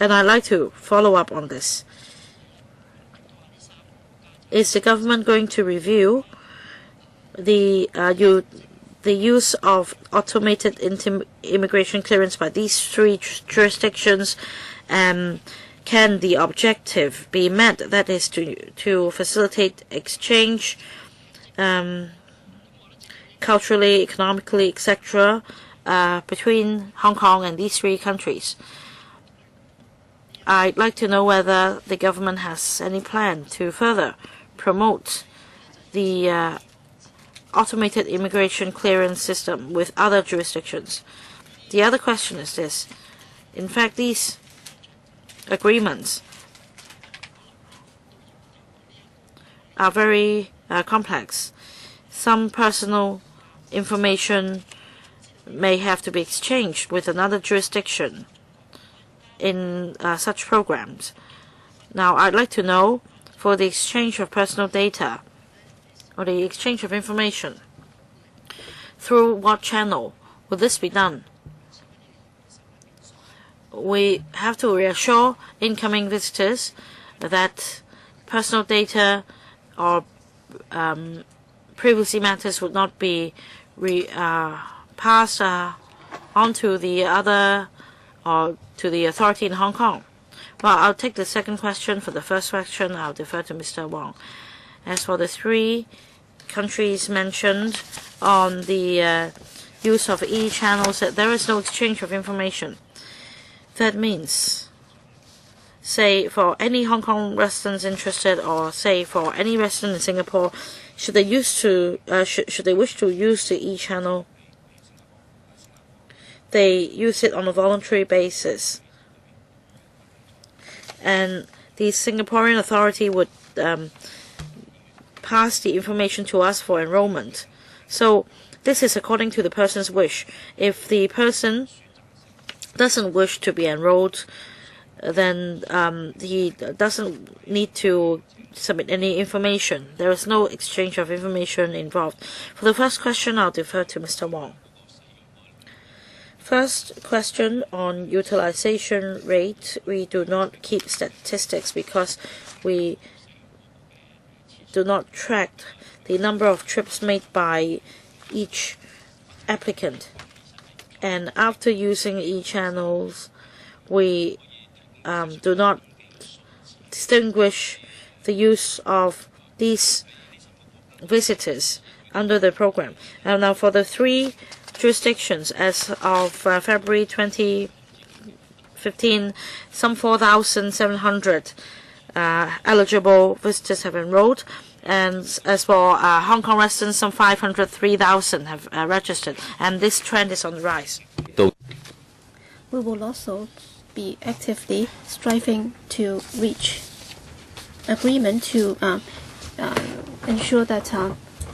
And I'd like to follow up on this. Is the government going to review the use of automated immigration clearance by these 3 jurisdictions? Can the objective be met, that is to facilitate exchange culturally, economically, etc., between Hong Kong and these 3 countries? I'd like to know whether the government has any plan to further promote the automated immigration clearance system with other jurisdictions. The other question is this. In fact, these agreements are very complex. Some personal information may have to be exchanged with another jurisdiction in such programs. Now, I'd like to know, for the exchange of personal data or the exchange of information, through what channel will this be done? We have to reassure incoming visitors that personal data or privacy matters would not be passed on to the other or to the authority in Hong Kong. Well, I'll take the second question. For the first question, I'll defer to Mr. Wong. As for the 3 countries mentioned on the use of e-channels, there is no exchange of information. That means, say, for any Hong Kong residents interested, or say for any resident in Singapore, should they wish to use the e-channel, they use it on a voluntary basis, and the Singaporean authority would pass the information to us for enrollment. So this is according to the person's wish. If the person doesn't wish to be enrolled, then he doesn't need to submit any information. There is no exchange of information involved. For the first question, I'll defer to Mr. Wong. First question on utilization rate. We do not keep statistics because we do not track the number of trips made by each applicant. And after using e-channels, we do not distinguish the use of these visitors under the program. And now for the 3 jurisdictions, as of February 2015, some 4,700 eligible visitors have enrolled. And as for Hong Kong residents, some 503,000 have registered. And this trend is on the rise. We will also be actively striving to reach agreement to ensure that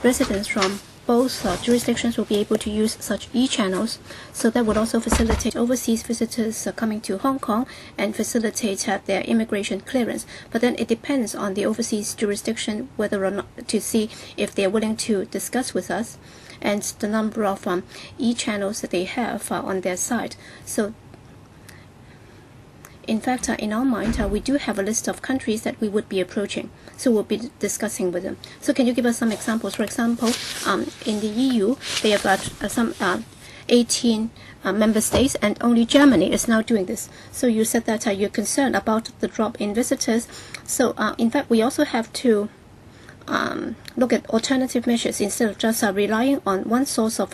residents from both jurisdictions will be able to use such e-channels. So that would also facilitate overseas visitors coming to Hong Kong and facilitate their immigration clearance. But then it depends on the overseas jurisdiction whether or not to see if they are willing to discuss with us and the number of e-channels that they have on their side. So in fact, in our mind, we do have a list of countries that we would be approaching. So we'll be discussing with them. So can you give us some examples? For example, in the EU, they have got some 18 member states, and only Germany is now doing this. So you said that you're concerned about the drop in visitors. So in fact, we also have to look at alternative measures instead of just relying on one source of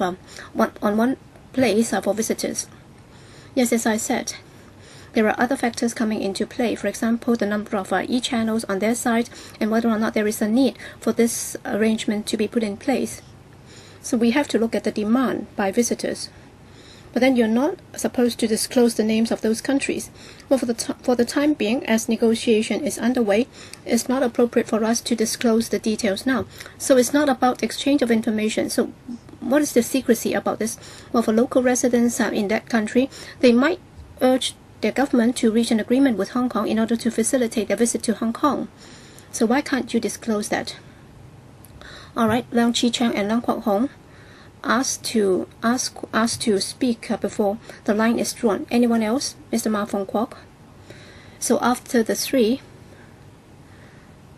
one place for visitors. Yes, as I said, there are other factors coming into play. For example, the number of e-channels on their side and whether or not there is a need for this arrangement to be put in place. So we have to look at the demand by visitors. But then you're not supposed to disclose the names of those countries. Well, for the time being, as negotiation is underway, it's not appropriate for us to disclose the details now. So it's not about exchange of information. So what is the secrecy about this? Well, for local residents in that country, they might urge their government to reach an agreement with Hong Kong in order to facilitate their visit to Hong Kong. So why can't you disclose that? All right, Leung Chi-Chang and Leung Kwok-Hong asked to speak before the line is drawn. Anyone else? Mr. Ma Fong Kwok. So after the three,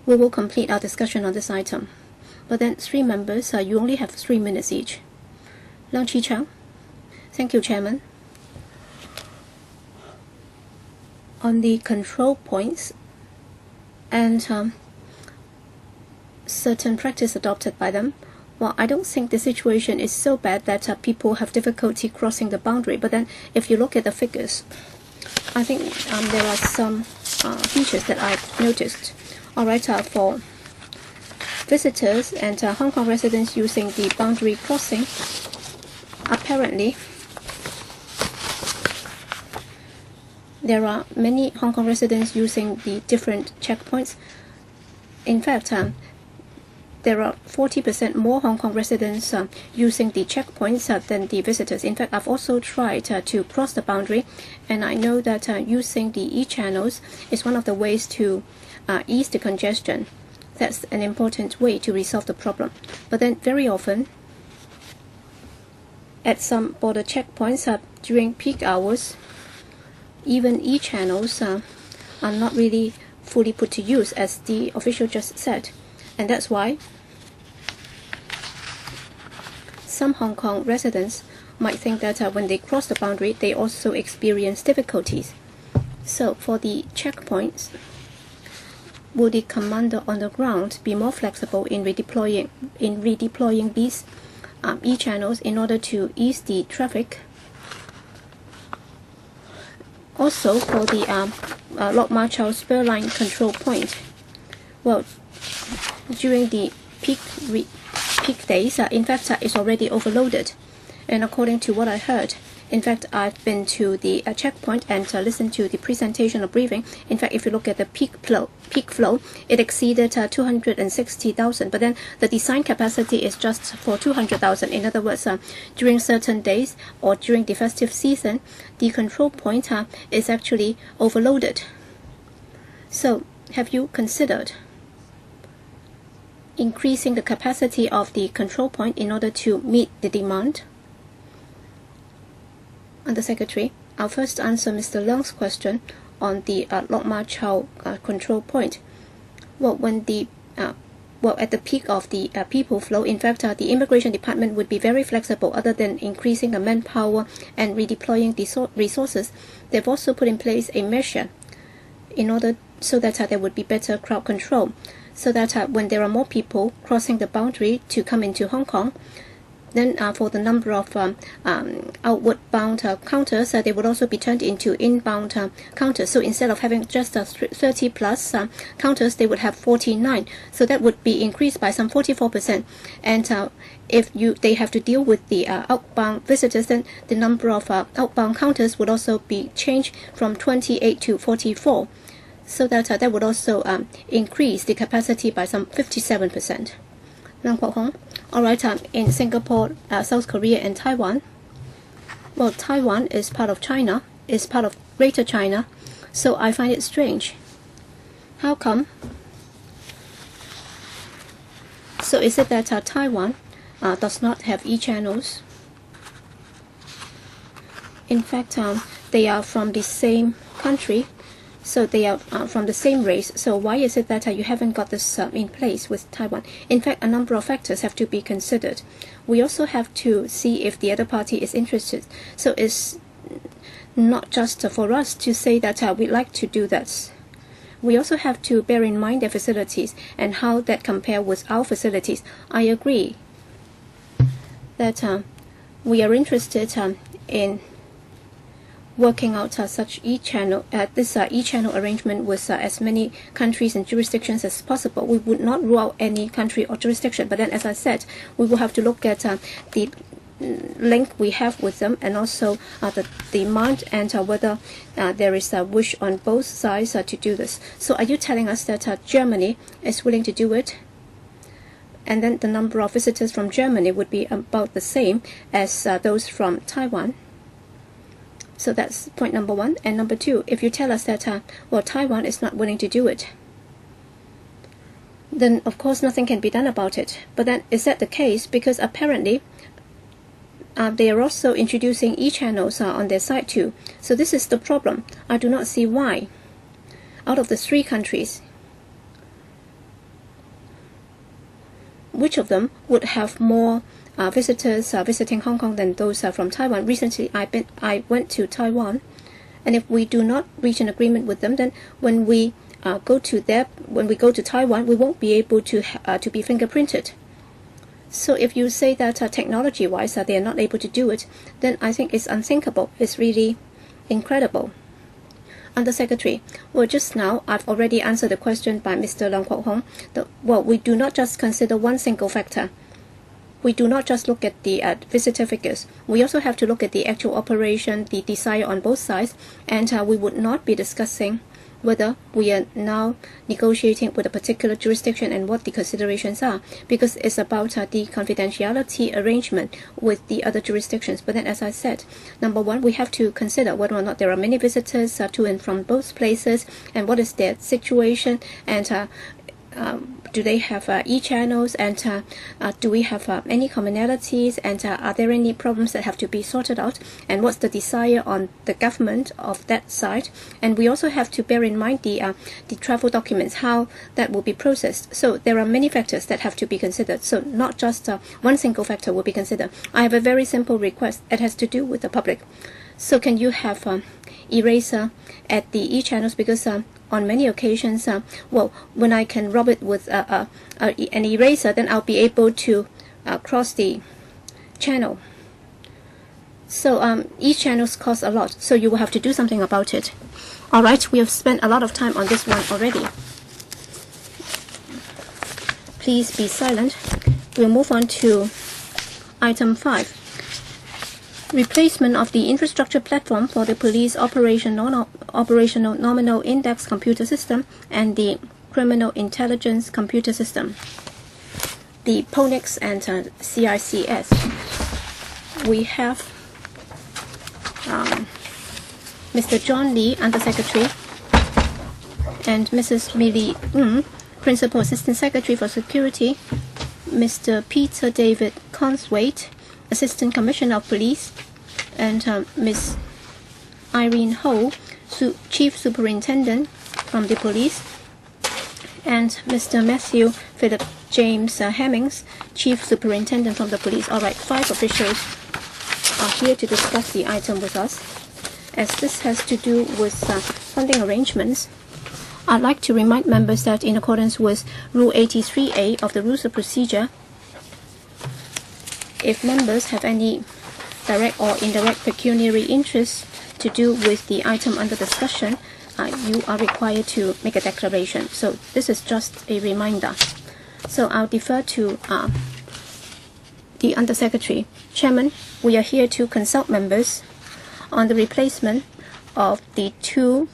we will complete our discussion on this item. But then 3 members, you only have 3 minutes each. Leung Chi-Chang. Thank you, Chairman. On the control points and certain practice adopted by them, well, I don't think the situation is so bad that people have difficulty crossing the boundary. But then if you look at the figures, I think there are some features that I've noticed. All right, for visitors and Hong Kong residents using the boundary crossing, apparently there are many Hong Kong residents using the different checkpoints. In fact, there are 40% more Hong Kong residents using the checkpoints than the visitors. In fact, I've also tried to cross the boundary, and I know that using the e-channels is one of the ways to ease the congestion. That's an important way to resolve the problem. But then very often, at some border checkpoints during peak hours, even e-channels are not really fully put to use, as the official just said. And that's why some Hong Kong residents might think that when they cross the boundary, they also experience difficulties. So for the checkpoints, will the commander on the ground be more flexible in redeploying these e-channels in order to ease the traffic? Also, for the Lok Ma Chau spur line control point, well, during the peak days, in fact, it's already overloaded. And according to what I heard, in fact, I've been to the checkpoint and listened to the presentation or briefing. In fact, if you look at the peak flow, it exceeded 260,000. But then the design capacity is just for 200,000. In other words, during certain days or during the festive season, the control point is actually overloaded. So, have you considered increasing the capacity of the control point in order to meet the demand? Under Secretary, I'll first answer Mr. Leung's question on the Lok Ma Chau control point. Well, when the at the peak of the people flow, in fact, the Immigration Department would be very flexible. Other than increasing the manpower and redeploying the resources, they've also put in place a measure in order so that there would be better crowd control, so that when there are more people crossing the boundary to come into Hong Kong, then for the number of outward bound counters, they would also be turned into inbound counters. So instead of having just 30 plus counters, they would have 49. So that would be increased by some 44%. And if they have to deal with the outbound visitors, then the number of outbound counters would also be changed from 28 to 44. So that would also increase the capacity by some 57%. Leung Kwok-Hong. All right, in Singapore, South Korea, and Taiwan. Well, Taiwan is part of China, is part of Greater China, so I find it strange. How come? So is it that Taiwan does not have e-channels? In fact, they are from the same country, so they are from the same race. So why is it that you haven't got this in place with Taiwan? In fact, a number of factors have to be considered. We also have to see if the other party is interested. So it's not just for us to say that we'd like to do that. We also have to bear in mind their facilities and how that compare with our facilities. I agree that we are interested in working out such e-channel, this e-channel arrangement with as many countries and jurisdictions as possible. We would not rule out any country or jurisdiction, but then, as I said, we will have to look at the link we have with them, and also the demand, and whether there is a wish on both sides to do this. So are you telling us that Germany is willing to do it? and then the number of visitors from Germany would be about the same as those from Taiwan. So that's point number one. And number two, if you tell us that, well, Taiwan is not willing to do it, then of course nothing can be done about it. But then is that the case? Because apparently they are also introducing e-channels on their side too. So this is the problem. I do not see why, out of the three countries, which of them would have more visitors visiting Hong Kong than those from Taiwan. Recently, I went to Taiwan, and if we do not reach an agreement with them, then when we go to Taiwan, we won't be able to be fingerprinted. So if you say that technology-wise they are not able to do it, then I think it's unthinkable. It's really incredible. Undersecretary, well, just now I've already answered the question by Mr. Leung Kwok Hong. Well, we do not just consider one single factor. We do not just look at the visitor figures. We also have to look at the actual operation, the desire on both sides, and we would not be discussing whether we are now negotiating with a particular jurisdiction and what the considerations are, because it's about the confidentiality arrangement with the other jurisdictions. But then, as I said, number one, we have to consider whether or not there are many visitors to and from both places, and what is their situation, and do they have e-channels, and do we have any commonalities, and are there any problems that have to be sorted out, and what's the desire on the government of that side. And we also have to bear in mind the travel documents, how that will be processed. So there are many factors that have to be considered, so not just one single factor will be considered. I have a very simple request. It has to do with the public. So can you have eraser at the e-channels, because on many occasions, well, when I can rub it with an eraser, then I'll be able to cross the channel. So each channels cost a lot, so you will have to do something about it. All right, we have spent a lot of time on this one already. Please be silent. We'll move on to item 5. Replacement of the infrastructure platform for the police operational nominal index computer system and the criminal intelligence computer system, the PONIX and CICS. We have Mr. John Lee, Undersecretary, and Mrs. Millie Ng, Principal Assistant Secretary for Security, Mr. Peter David Conswaite, Assistant Commissioner of Police, and Ms. Irene Ho, Chief Superintendent from the Police, and Mr. Matthew Philip James Hemmings, Chief Superintendent from the Police. All right, 5 officials are here to discuss the item with us. As this has to do with funding arrangements, I'd like to remind members that in accordance with Rule 83A of the Rules of Procedure, if members have any direct or indirect pecuniary interest to do with the item under discussion, you are required to make a declaration. So this is just a reminder. So I'll defer to the Undersecretary. Chairman, we are here to consult members on the replacement of the 2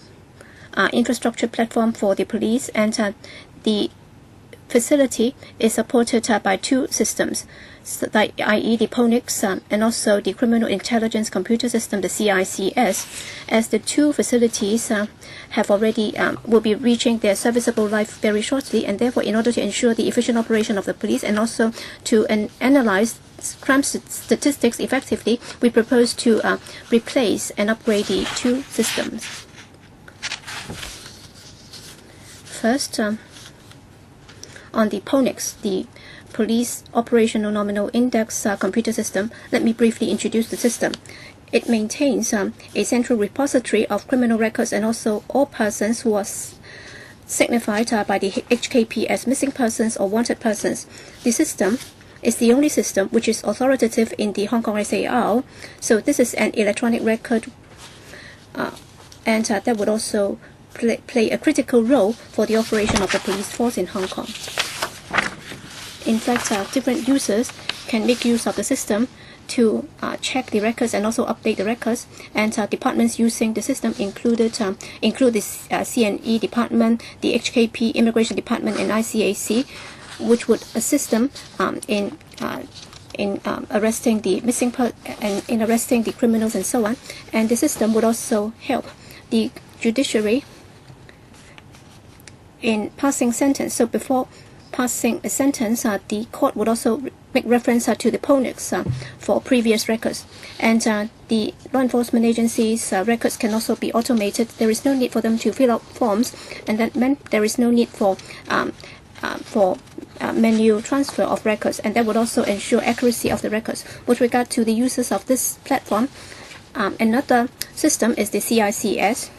infrastructure platform for the police, and the facility is supported by 2 systems, so i.e. the PONIX and also the criminal intelligence computer system, the CICS, as the 2 facilities have already will be reaching their serviceable life very shortly, and therefore in order to ensure the efficient operation of the police and also to analyze crime statistics effectively, we propose to replace and upgrade the 2 systems. First, on the PONIX, the Police Operational Nominal Index computer system, let me briefly introduce the system. It maintains a central repository of criminal records and also all persons who are signified by the HKP as missing persons or wanted persons. The system is the only system which is authoritative in the Hong Kong SAR, so this is an electronic record, and that would also play a critical role for the operation of the police force in Hong Kong. In fact, different users can make use of the system to check the records and also update the records, and departments using the system include the CNE department, the HKP Immigration Department, and ICAC, which would assist them in arresting the missing and in arresting the criminals and so on. And the system would also help the judiciary in passing sentence. So before passing a sentence, the court would also make reference to the PONIX for previous records. And the law enforcement agencies' records can also be automated. There is no need for them to fill out forms, and that meant there is no need for manual transfer of records, and that would also ensure accuracy of the records. With regard to the users of this platform, another system is the CICS,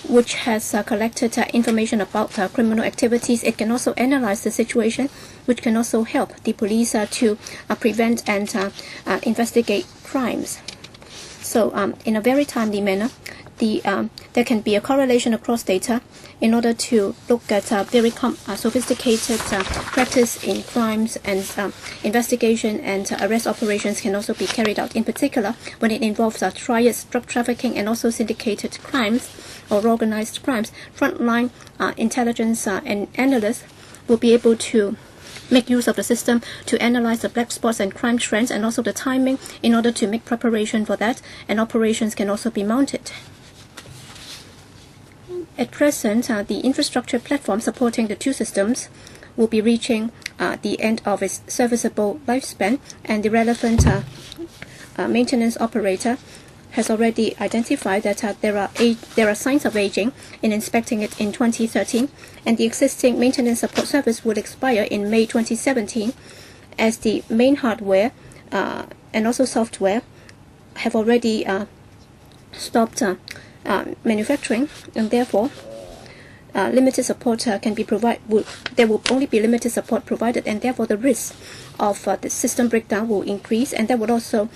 which has collected information about criminal activities. It can also analyze the situation, which can also help the police to prevent and investigate crimes. So in a very timely manner, there can be a correlation across data in order to look at very sophisticated practice in crimes, and investigation and arrest operations can also be carried out, in particular when it involves triads, drug trafficking, and also syndicated crimes or organized crimes. Frontline intelligence and analysts will be able to make use of the system to analyze the black spots and crime trends, and also the timing in order to make preparation for that, and operations can also be mounted. At present, the infrastructure platform supporting the two systems will be reaching the end of its serviceable lifespan, and the relevant maintenance operator has already identified that there are signs of aging in inspecting it in 2013, and the existing maintenance support service will expire in May 2017, as the main hardware and also software have already stopped manufacturing, and therefore limited support can be provided. There will only be limited support provided, and therefore the risk of the system breakdown will increase, and that would also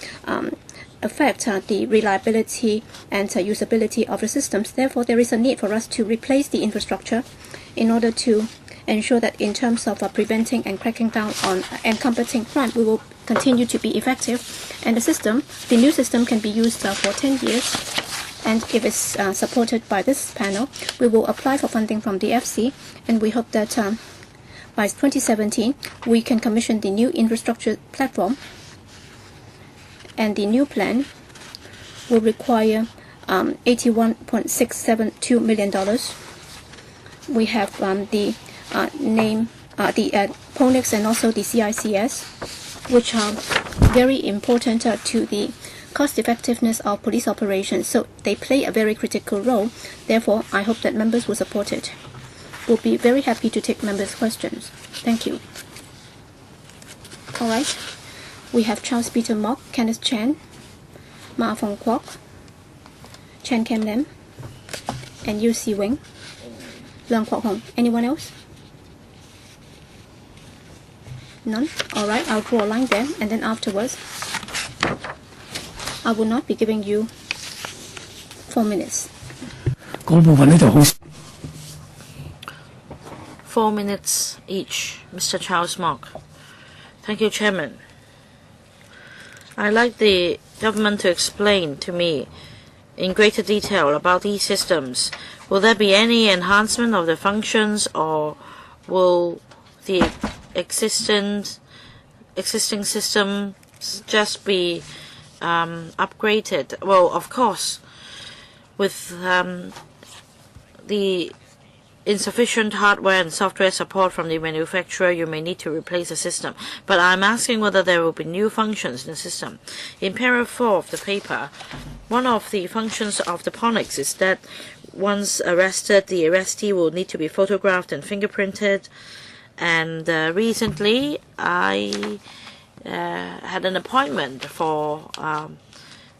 affect the reliability and usability of the systems. Therefore, there is a need for us to replace the infrastructure in order to ensure that in terms of preventing and cracking down on and combating crime, we will continue to be effective. And the new system can be used for 10 years. And if it's supported by this panel, we will apply for funding from the FC, and we hope that by 2017 we can commission the new infrastructure platform, and the new plan will require $81.672 million. We have the PONIX and also the CICS, which are very important to the cost effectiveness of police operations, so they play a very critical role. Therefore, I hope that members will support it. We'll be very happy to take members' questions. Thank you. All right. We have Charles Peter Mock, Kenneth Chan, Ma Fong Kwok, Chen Kem Lam, and Yu Si Wing, Leung Kwok Hong. Anyone else? None? All right. I'll draw a line there, and then afterwards I will not be giving you 4 minutes. 4 minutes each, Mr. Charles Mock. Thank you, Chairman. I'd like the government to explain to me in greater detail about these systems. Will there be any enhancement of the functions, or will the existing systems just be upgraded? Well, of course, with the insufficient hardware and software support from the manufacturer, you may need to replace the system. But I'm asking whether there will be new functions in the system. In paragraph 4 of the paper, one of the functions of the PONIX is that once arrested, the arrestee will need to be photographed and fingerprinted. And recently, I had an appointment for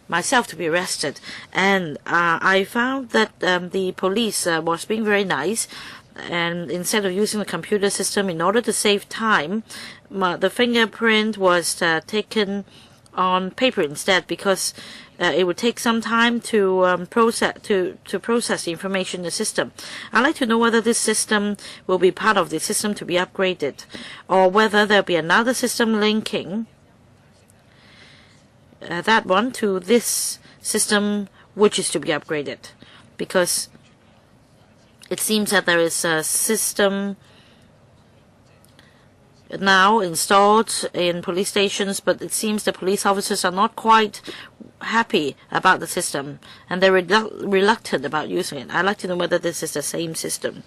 myself to be arrested, and I found that the police was being very nice, and instead of using the computer system, in order to save time, the fingerprint was taken on paper instead, because it would take some time to process the information in the system. I'd like to know whether this system will be part of the system to be upgraded, or whether there'll be another system linking that one to this system which is to be upgraded, because it seems that there is a system now installed in police stations, but it seems the police officers are not quite happy about the system, and they're reluctant about using it. I'd like to know whether this is the same system.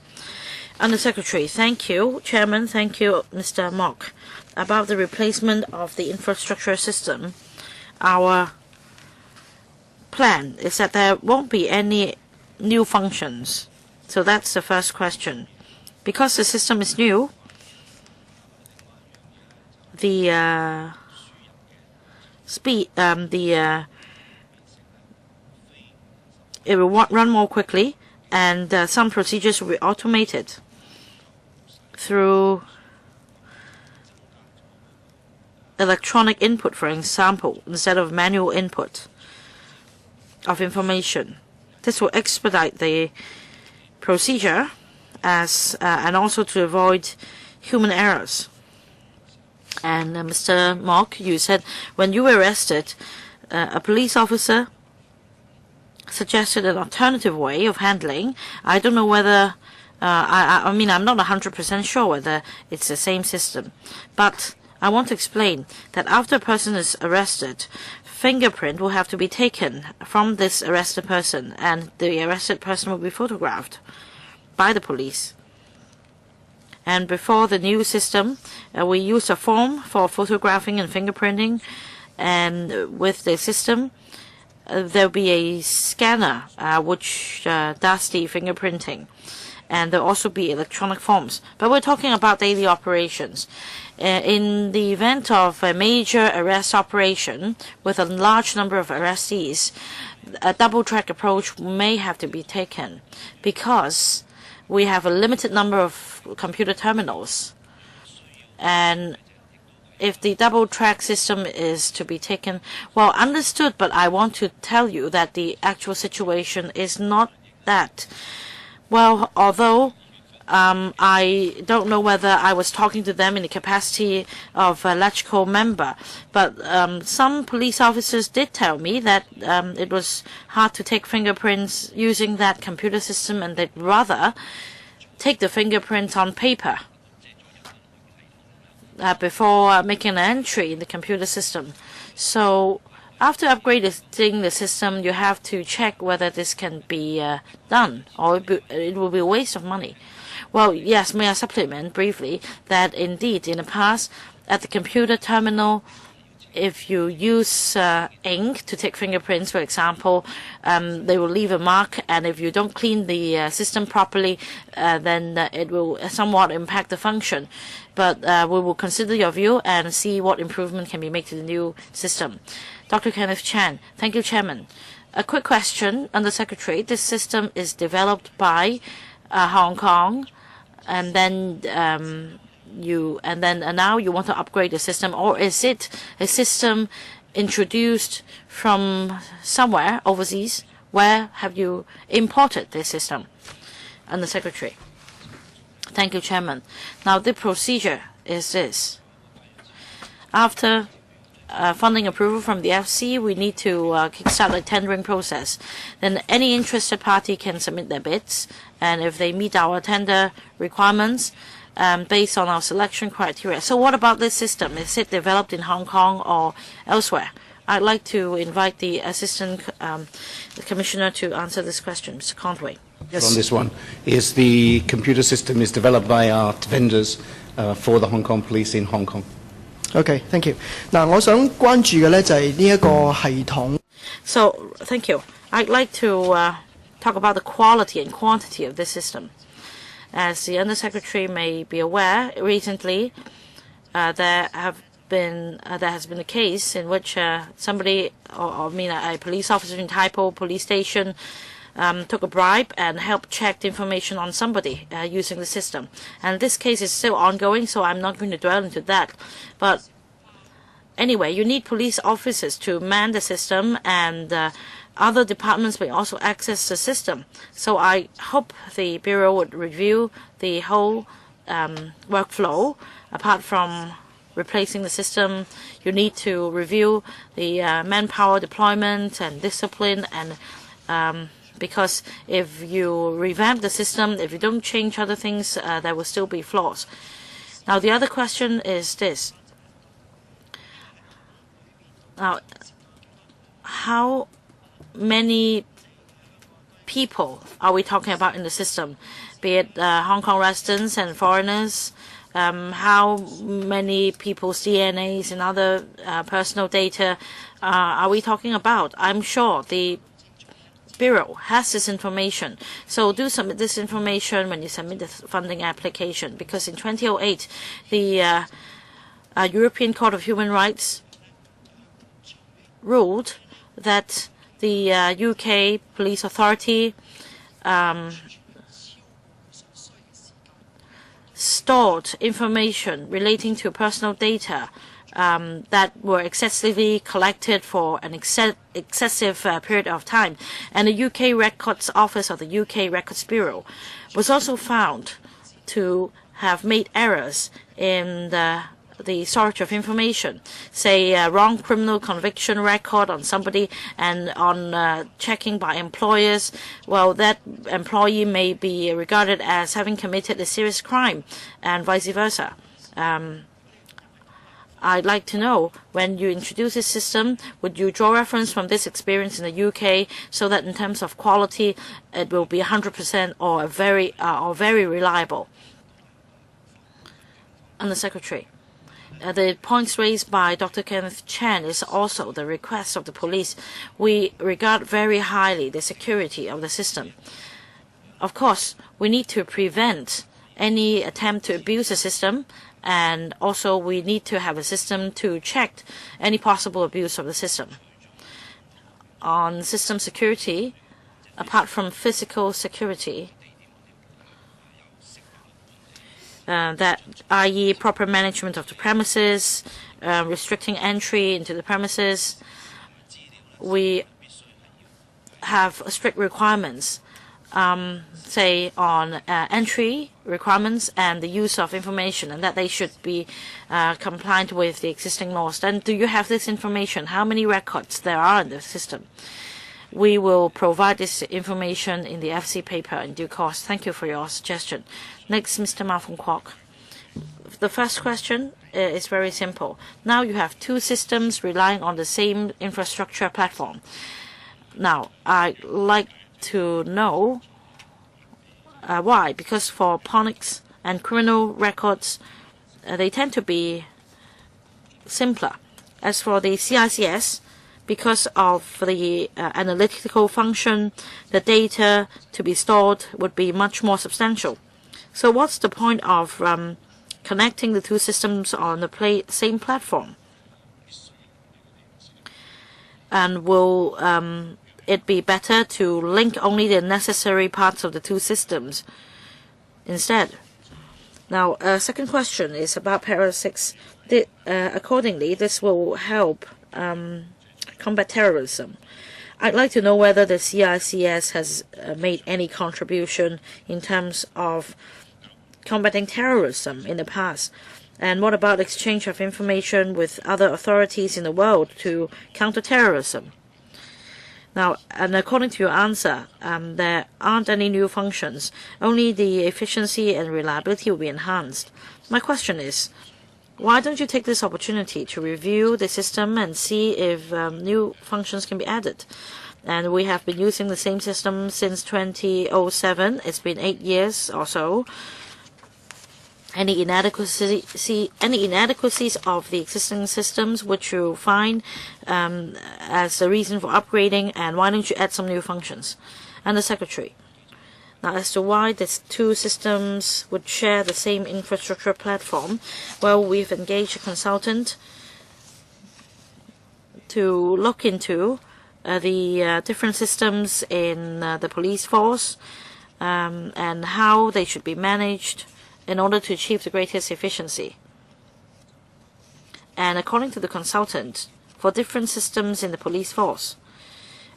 Under Secretary, thank you. Chairman, thank you, Mr. Mock. About the replacement of the infrastructure system, our plan is that there won't be any new functions. So that's the first question. Because the system is new, the it will run more quickly, and some procedures will be automated through electronic input, for example, instead of manual input of information. This will expedite the procedure and also to avoid human errors. And Mr. Mock, you said when you were arrested, a police officer suggested an alternative way of handling. I don't know whether, I mean, I'm not 100% sure whether it's the same system. But I want to explain that after a person is arrested, fingerprint will have to be taken from this arrested person, and the arrested person will be photographed by the police. And before the new system, we used a form for photographing and fingerprinting, and with the system, there'll be a scanner which does the fingerprinting, and there'll also be electronic forms. But we're talking about daily operations. In the event of a major arrest operation with a large number of arrestees, a double-track approach may have to be taken because we have a limited number of computer terminals. And if the double-track system is to be taken, well, understood, but I want to tell you that the actual situation is not that. Well, although I don't know whether I was talking to them in the capacity of a LegCo member, but some police officers did tell me that it was hard to take fingerprints using that computer system, and they'd rather take the fingerprints on paper before making an entry in the computer system. So after upgrading the system, you have to check whether this can be done, or it will be a waste of money. Well, yes, may I supplement briefly that indeed in the past at the computer terminal, if you use ink to take fingerprints, for example, they will leave a mark, and if you don't clean the system properly, then it will somewhat impact the function. But we will consider your view and see what improvement can be made to the new system. Dr. Kenneth Chan. Thank you, Chairman. A quick question, Under Secretary. This system is developed by Hong Kong, and then now you want to upgrade the system, or is it a system introduced from somewhere overseas? Where have you imported this system? Under Secretary. Thank you, Chairman. Now the procedure is this. After funding approval from the FC, we need to kickstart a tendering process. Then any interested party can submit their bids, and if they meet our tender requirements, based on our selection criteria. So what about this system? Is it developed in Hong Kong or elsewhere? I'd like to invite the Assistant Commissioner to answer this question. Mr. Conway. Yes. On this one, is the computer system is developed by our vendors for the Hong Kong Police in Hong Kong. Okay, thank you. 嗱，我想關注嘅咧就係呢一個系統。So, thank you. I'd like to talk about the quality and quantity of this system. As the Undersecretary may be aware, recently there has been a case in which somebody, a police officer in Taipo police station, took a bribe and helped check the information on somebody using the system. And this case is still ongoing, so I'm not going to dwell into that. But anyway, you need police officers to man the system, and other departments may also access the system. So I hope the Bureau would review the whole workflow. Apart from replacing the system, you need to review the manpower deployment and discipline, and because if you revamp the system, if you don't change other things, there will still be flaws. Now, the other question is this. Now, how many people are we talking about in the system, be it Hong Kong residents and foreigners? How many people's DNAs and other personal data are we talking about? I'm sure the Bureau has this information. So do submit this information when you submit the funding application, because in 2008, the European Court of Human Rights ruled that the UK Police Authority stored information relating to personal data that were excessively collected for an excessive period of time. And the UK Records Office of the UK Records Bureau was also found to have made errors in the storage of information, say wrong criminal conviction record on somebody, and on checking by employers, well, that employee may be regarded as having committed a serious crime, and vice versa. I'd like to know, when you introduce this system, would you draw reference from this experience in the UK so that in terms of quality it will be 100% or very reliable? And the Secretary. The points raised by Dr. Kenneth Chan is also the request of the police. We regard very highly the security of the system. Of course, we need to prevent any attempt to abuse the system, and also we need to have a system to check any possible abuse of the system. On system security, apart from physical security, that i.e. proper management of the premises, restricting entry into the premises, we have strict requirements, say on entry requirements and the use of information, and that they should be compliant with the existing laws. Then do you have this information? How many records there are in the system? We will provide this information in the FC paper in due course. Thank you for your suggestion. Next, Mr. Ma from Kwok. The first question is very simple. Now you have two systems relying on the same infrastructure platform. Now, I'd like to know why. Because for phonics and criminal records, they tend to be simpler. As for the CICS, because of the analytical function, the data to be stored would be much more substantial. So what's the point of connecting the two systems on the same platform? And will it be better to link only the necessary parts of the two systems instead? Now, second question is about Para 6. Accordingly, this will help combat terrorism. I'd like to know whether the CICS has made any contribution in terms of combating terrorism in the past. And what about exchange of information with other authorities in the world to counter terrorism? Now, and according to your answer, there aren't any new functions. Only the efficiency and reliability will be enhanced. My question is, why don't you take this opportunity to review the system and see if new functions can be added? And we have been using the same system since 2007. It's been 8 years or so. Any inadequacies of the existing systems which you find as a reason for upgrading, and why don't you add some new functions? And the Secretary. Now, as to why these two systems would share the same infrastructure platform, well, we've engaged a consultant to look into the different systems in the police force and how they should be managed in order to achieve the greatest efficiency. And according to the consultant, for different systems in the police force,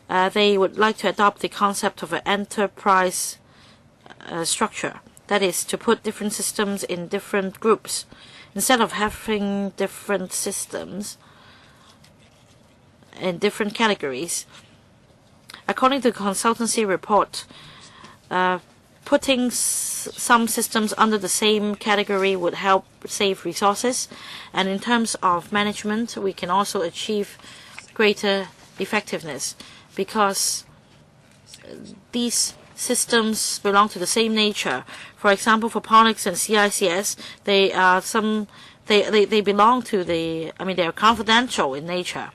they would like to adopt the concept of an enterprise structure. That is, to put different systems in different groups. Instead of having different systems in different categories, according to the consultancy report, putting some systems under the same category would help save resources. And in terms of management, we can also achieve greater effectiveness because these systems belong to the same nature. For example, for PONIX and CICS, they belong to they are confidential in nature.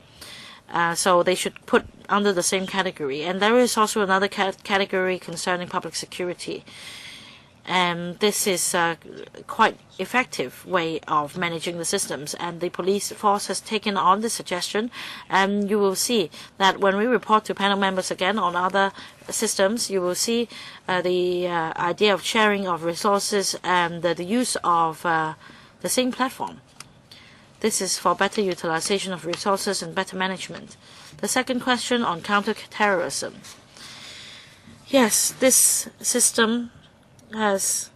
So they should put under the same category. And there is also another category concerning public security. And this is a quite effective way of managing the systems. And the police force has taken on this suggestion. And you will see that when we report to panel members again on other systems, you will see the idea of sharing of resources and the use of the same platform. This is for better utilization of resources and better management. The second question on counter-terrorism. Yes, this system has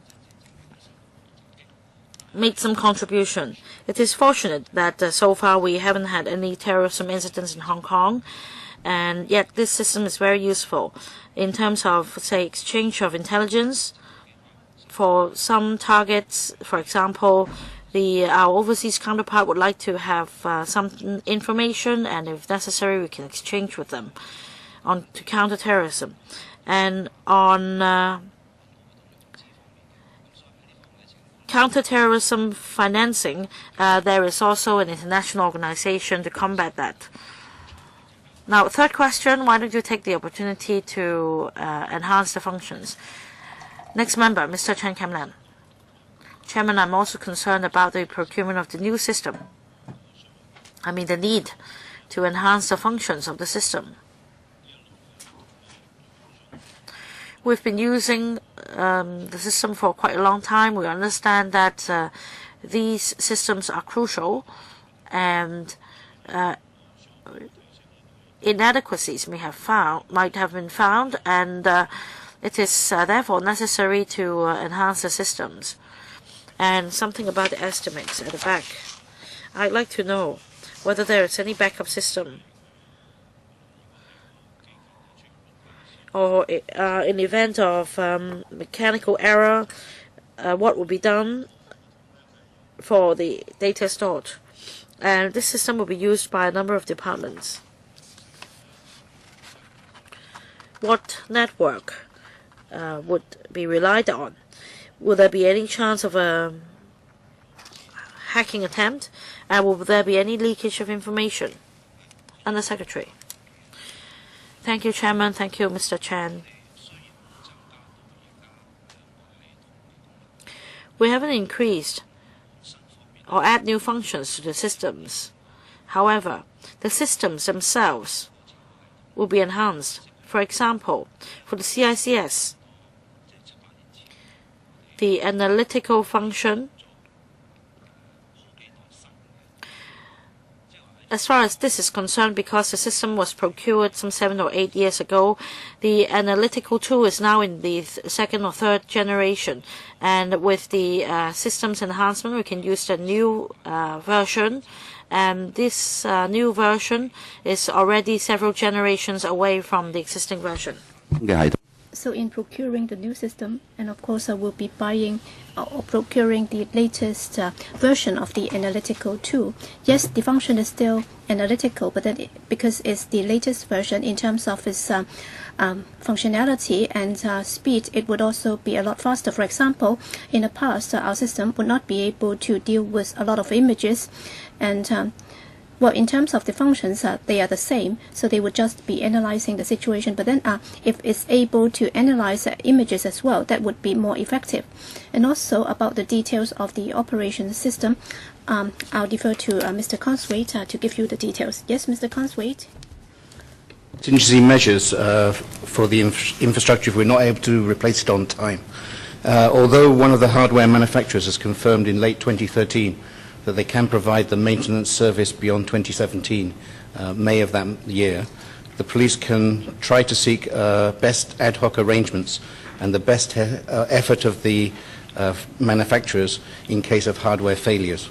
made some contribution. It is fortunate that so far we haven't had any terrorism incidents in Hong Kong, and yet this system is very useful in terms of, say, exchange of intelligence for some targets. For example, our overseas counterpart would like to have some information, and if necessary, we can exchange with them to counter terrorism. And on counter-terrorism financing, there is also an international organization to combat that. Now, third question, why don't you take the opportunity to enhance the functions? Next member, Mr. Chen Kamlan. Chairman, I'm also concerned about the procurement of the new system. The need to enhance the functions of the system. We've been using the system for quite a long time. We understand that these systems are crucial, and inadequacies might have been found, and it is therefore necessary to enhance the systems. And something about the estimates at the back. I'd like to know whether there is any backup system, or in the event of mechanical error, what will be done for the data stored. And this system will be used by a number of departments. What network would be relied on? Will there be any chance of a hacking attempt? And will there be any leakage of information? Under Secretary. Thank you, Chairman. Thank you, Mr. Chan. We haven't increased or add new functions to the systems. However, the systems themselves will be enhanced. For example, for the CICS, the analytical function, as far as this is concerned, because the system was procured some 7 or 8 years ago, the analytical tool is now in the second or third generation. And with the systems enhancement, we can use the new version. And this new version is already several generations away from the existing version. So in procuring the new system, and of course I will be buying or procuring the latest version of the analytical tool. Yes, the function is still analytical, but then because it's the latest version in terms of its functionality and speed, it would also be a lot faster. For example, in the past, our system would not be able to deal with a lot of images, and well, in terms of the functions, they are the same, so they would just be analyzing the situation. But then if it's able to analyze images as well, that would be more effective. And also about the details of the operation system, I'll defer to Mr. Conswaite to give you the details. Yes, Mr. Conswaite? Contingency measures for the infrastructure if we're not able to replace it on time. Although one of the hardware manufacturers has confirmed in late 2013 that they can provide the maintenance service beyond 2017, May of that year, the police can try to seek best ad hoc arrangements and the best effort of the manufacturers in case of hardware failures.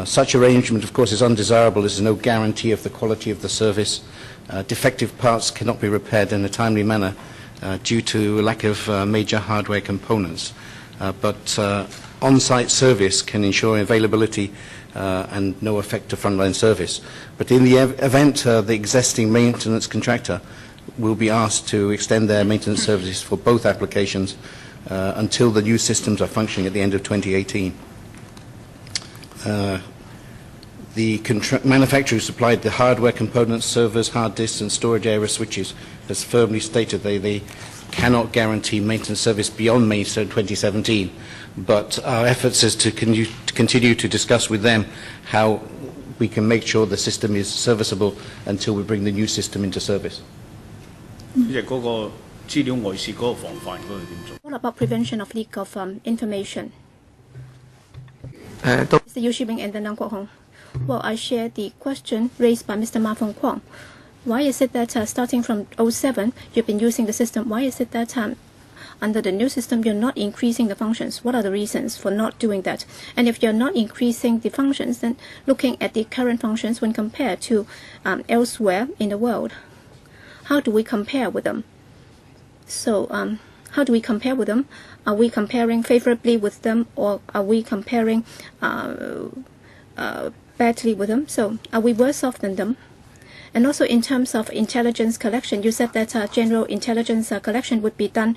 Such arrangement, of course, is undesirable. There's no guarantee of the quality of the service. Defective parts cannot be repaired in a timely manner, due to lack of major hardware components. But on-site service can ensure availability and no effect to frontline service. But in the event the existing maintenance contractor will be asked to extend their maintenance services for both applications until the new systems are functioning at the end of 2018. The manufacturer who supplied the hardware components, servers, hard disks and storage area switches has firmly stated they cannot guarantee maintenance service beyond May 2017. But our efforts is to continue to discuss with them how we can make sure the system is serviceable until we bring the new system into service. What about prevention of leak of information? Mr. Yu Shibing and then Uncle Hong. Well, I share the question raised by Mr. Ma Fong Kwong. Why is it that starting from 2007, you've been using the system? Why is it that under the new system, you're not increasing the functions? What are the reasons for not doing that? And if you're not increasing the functions, then looking at the current functions when compared to elsewhere in the world, how do we compare with them? So, how do we compare with them? Are we comparing favorably with them, or are we comparing badly with them? So, are we worse off than them? And also in terms of intelligence collection, you said that general intelligence collection would be done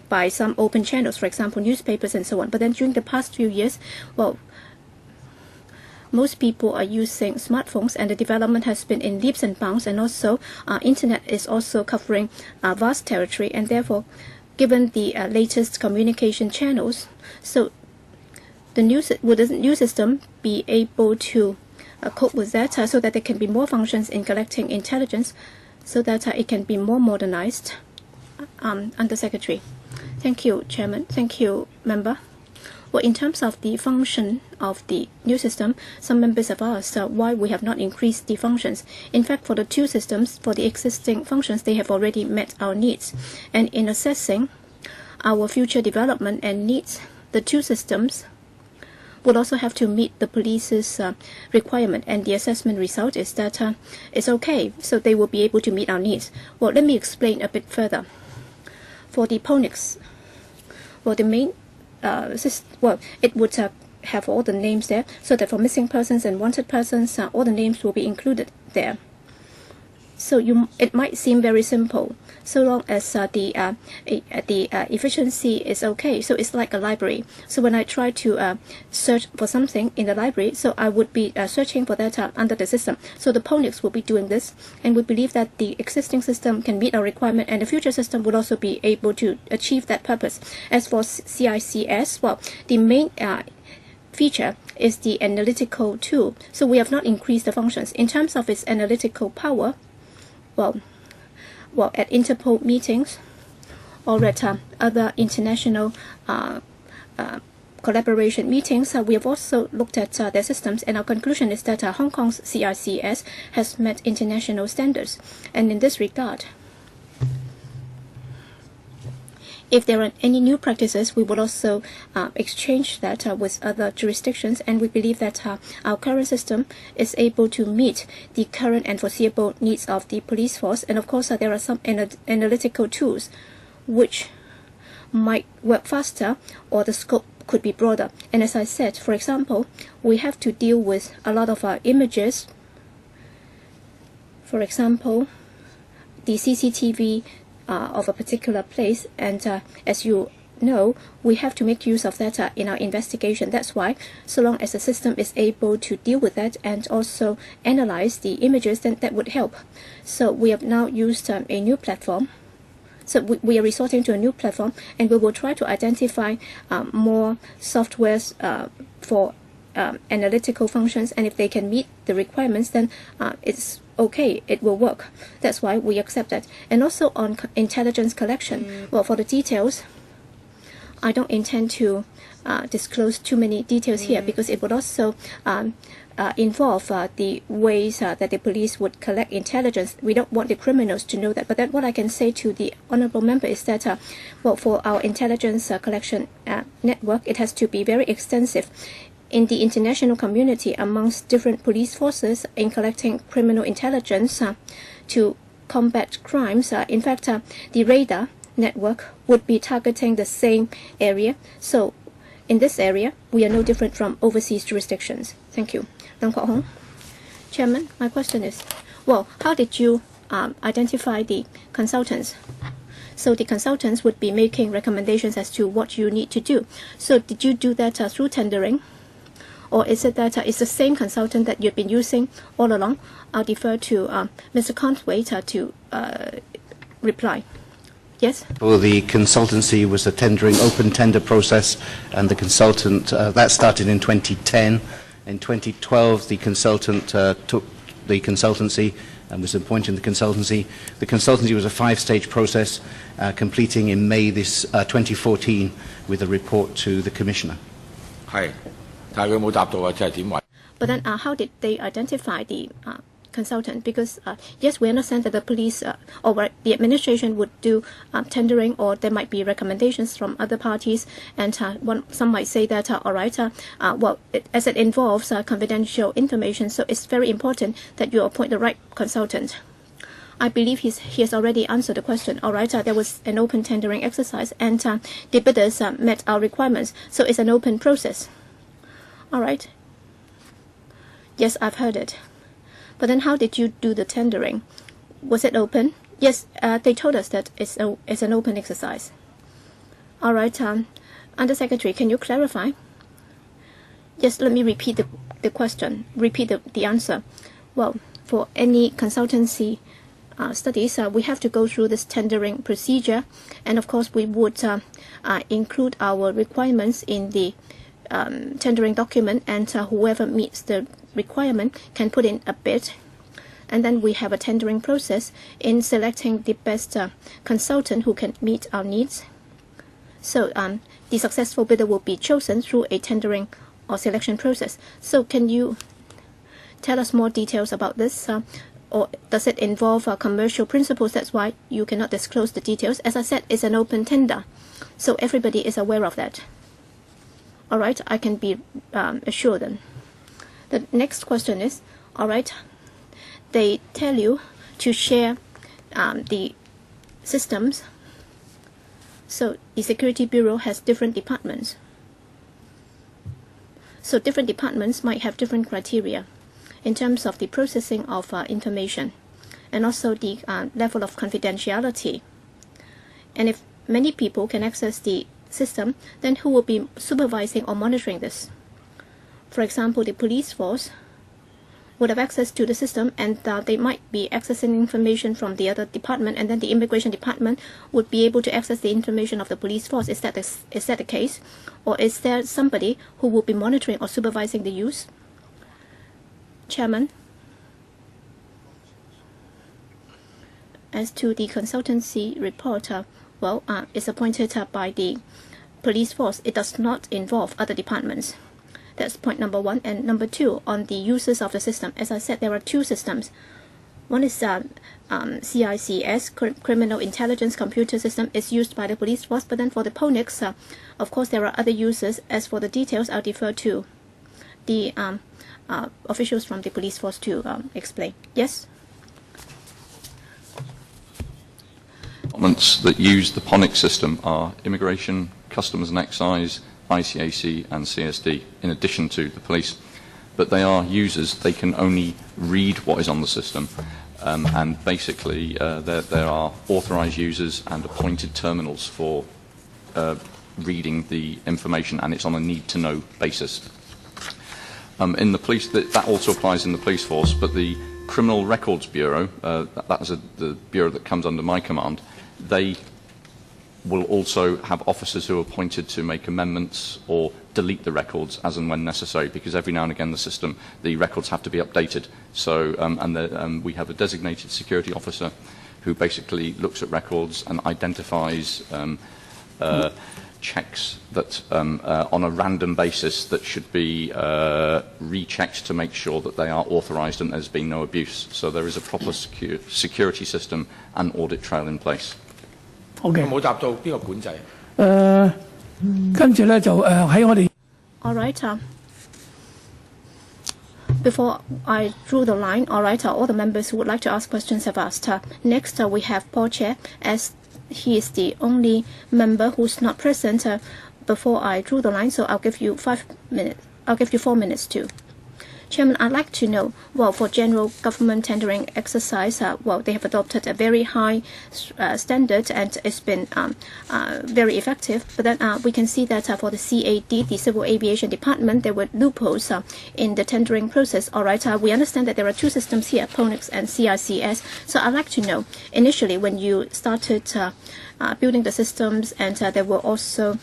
by some open channels, for example, newspapers and so on. But then during the past few years, well, most people are using smartphones, and the development has been in leaps and bounds, and also internet is also covering vast territory, and therefore, given the latest communication channels, so would the new system be able to cope with that so that there can be more functions in collecting intelligence, so that it can be more modernized? Under Secretary. Thank you, Chairman. Thank you, Member. Well, in terms of the function of the new system, some members have asked why we have not increased the functions. In fact, for the two systems, for the existing functions, they have already met our needs. And in assessing our future development and needs, the two systems would also have to meet the police's requirement, and the assessment result is that it's okay, so they will be able to meet our needs. Well, let me explain a bit further. For the PONIX, well, the main it would have all the names there, so that for missing persons and wanted persons, all the names will be included there. So it might seem very simple, so long as the efficiency is okay. So it's like a library. So when I try to search for something in the library, so I would be searching for that under the system. So the PONIX will be doing this, and we believe that the existing system can meet our requirement, and the future system would also be able to achieve that purpose. As for CICS, well, the main feature is the analytical tool. So we have not increased the functions. In terms of its analytical power, well, at Interpol meetings or at other international collaboration meetings, we have also looked at their systems, and our conclusion is that Hong Kong's CICS has met international standards. And in this regard, if there are any new practices, we would also exchange that with other jurisdictions, and we believe that our current system is able to meet the current and foreseeable needs of the police force. And of course, there are some analytical tools which might work faster, or the scope could be broader. And as I said, for example, we have to deal with a lot of images. For example, the CCTV of a particular place, and as you know, we have to make use of that in our investigation. That's why, so long as the system is able to deal with that and also analyze the images, then that would help. So we have now used a new platform. So we are resorting to a new platform, and we will try to identify more softwares for analytical functions, and if they can meet the requirements, then it's okay, it will work. That's why we accept that. And also on intelligence collection, well, for the details, I don't intend to disclose too many details here, because it would also involve the ways that the police would collect intelligence. We don't want the criminals to know that. But then what I can say to the honourable member is that, well, for our intelligence collection network, it has to be very extensive in the international community amongst different police forces in collecting criminal intelligence to combat crimes. In fact, the radar network would be targeting the same area. So in this area, we are no different from overseas jurisdictions. Thank you. Deng Kwok Hong. Chairman, my question is, well, how did you identify the consultants? So the consultants would be making recommendations as to what you need to do. So did you do that through tendering? Or is it that it's the same consultant that you've been using all along? I'll defer to Mr. Conway to reply. Yes? Well, the consultancy was a tendering open tender process, and the consultant, that started in 2010. In 2012, the consultant took the consultancy and was appointed in the consultancy. The consultancy was a 5-stage process, completing in May 2014 with a report to the Commissioner. But then how did they identify the consultant? Because yes, we understand that the police or the administration would do tendering, or there might be recommendations from other parties, and some might say that all right, well, as it involves confidential information, so it's very important that you appoint the right consultant. I believe he has already answered the question. All right, there was an open tendering exercise, and the bidders met our requirements, so it's an open process. All right. Yes, I've heard it. But then how did you do the tendering? Was it open? Yes, they told us that it's an open exercise. All right, Under Secretary, can you clarify? Yes, let me repeat the question, repeat the answer. Well, for any consultancy studies, we have to go through this tendering procedure, and of course we would include our requirements in the tendering document, and whoever meets the requirement can put in a bid, and then we have a tendering process in selecting the best consultant who can meet our needs. So the successful bidder will be chosen through a tendering or selection process. So can you tell us more details about this, or does it involve commercial principles? That's why you cannot disclose the details. As I said, it's an open tender, so everybody is aware of that. All right, I can be assured then. The next question is, all right, they tell you to share the systems. So the Security Bureau has different departments. So different departments might have different criteria in terms of the processing of information, and also the level of confidentiality. And if many people can access the system, then who will be supervising or monitoring this? For example, the police force would have access to the system, and they might be accessing information from the other department, and then the immigration department would be able to access the information of the police force. Is that the case? Or is there somebody who will be monitoring or supervising the use? Chairman, as to the consultancy report, well, it's appointed by the police force. It does not involve other departments. That's point number one. And number two, on the uses of the system, as I said, there are two systems. One is CICS, Criminal Intelligence Computer System, is used by the police force. But then for the PONIX, of course, there are other uses. As for the details, I'll defer to the officials from the police force to explain. Yes? Departments that use the PONIX system are Immigration, Customs and Excise, ICAC and CSD, in addition to the police. But they are users. They can only read what is on the system. And basically, there are authorised users and appointed terminals for reading the information, and it's on a need-to-know basis. In the police, that also applies in the police force, but the Criminal Records Bureau, that is the bureau that comes under my command, they will also have officers who are appointed to make amendments or delete the records as and when necessary, because every now and again the records have to be updated. So, we have a designated security officer who basically looks at records and identifies checks that on a random basis that should be rechecked to make sure that they are authorised and there's been no abuse. So there is a proper security system and audit trail in place. OK。跟住咧就喺我哋。All right. Before I drew the line, all right, all the members who would like to ask questions have asked. Next, we have Paul Chair as he is the only member who's not present before I drew the line, so I'll give you 5 minutes. I'll give you 4 minutes too. Chairman, I'd like to know, well, for general government tendering exercise, well, they have adopted a very high standard and it's been very effective. But then we can see that for the CAD, the Civil Aviation Department, there were loopholes in the tendering process. All right, we understand that there are two systems here, PONIX and CICS. So I'd like to know, initially when you started building the systems, and there were also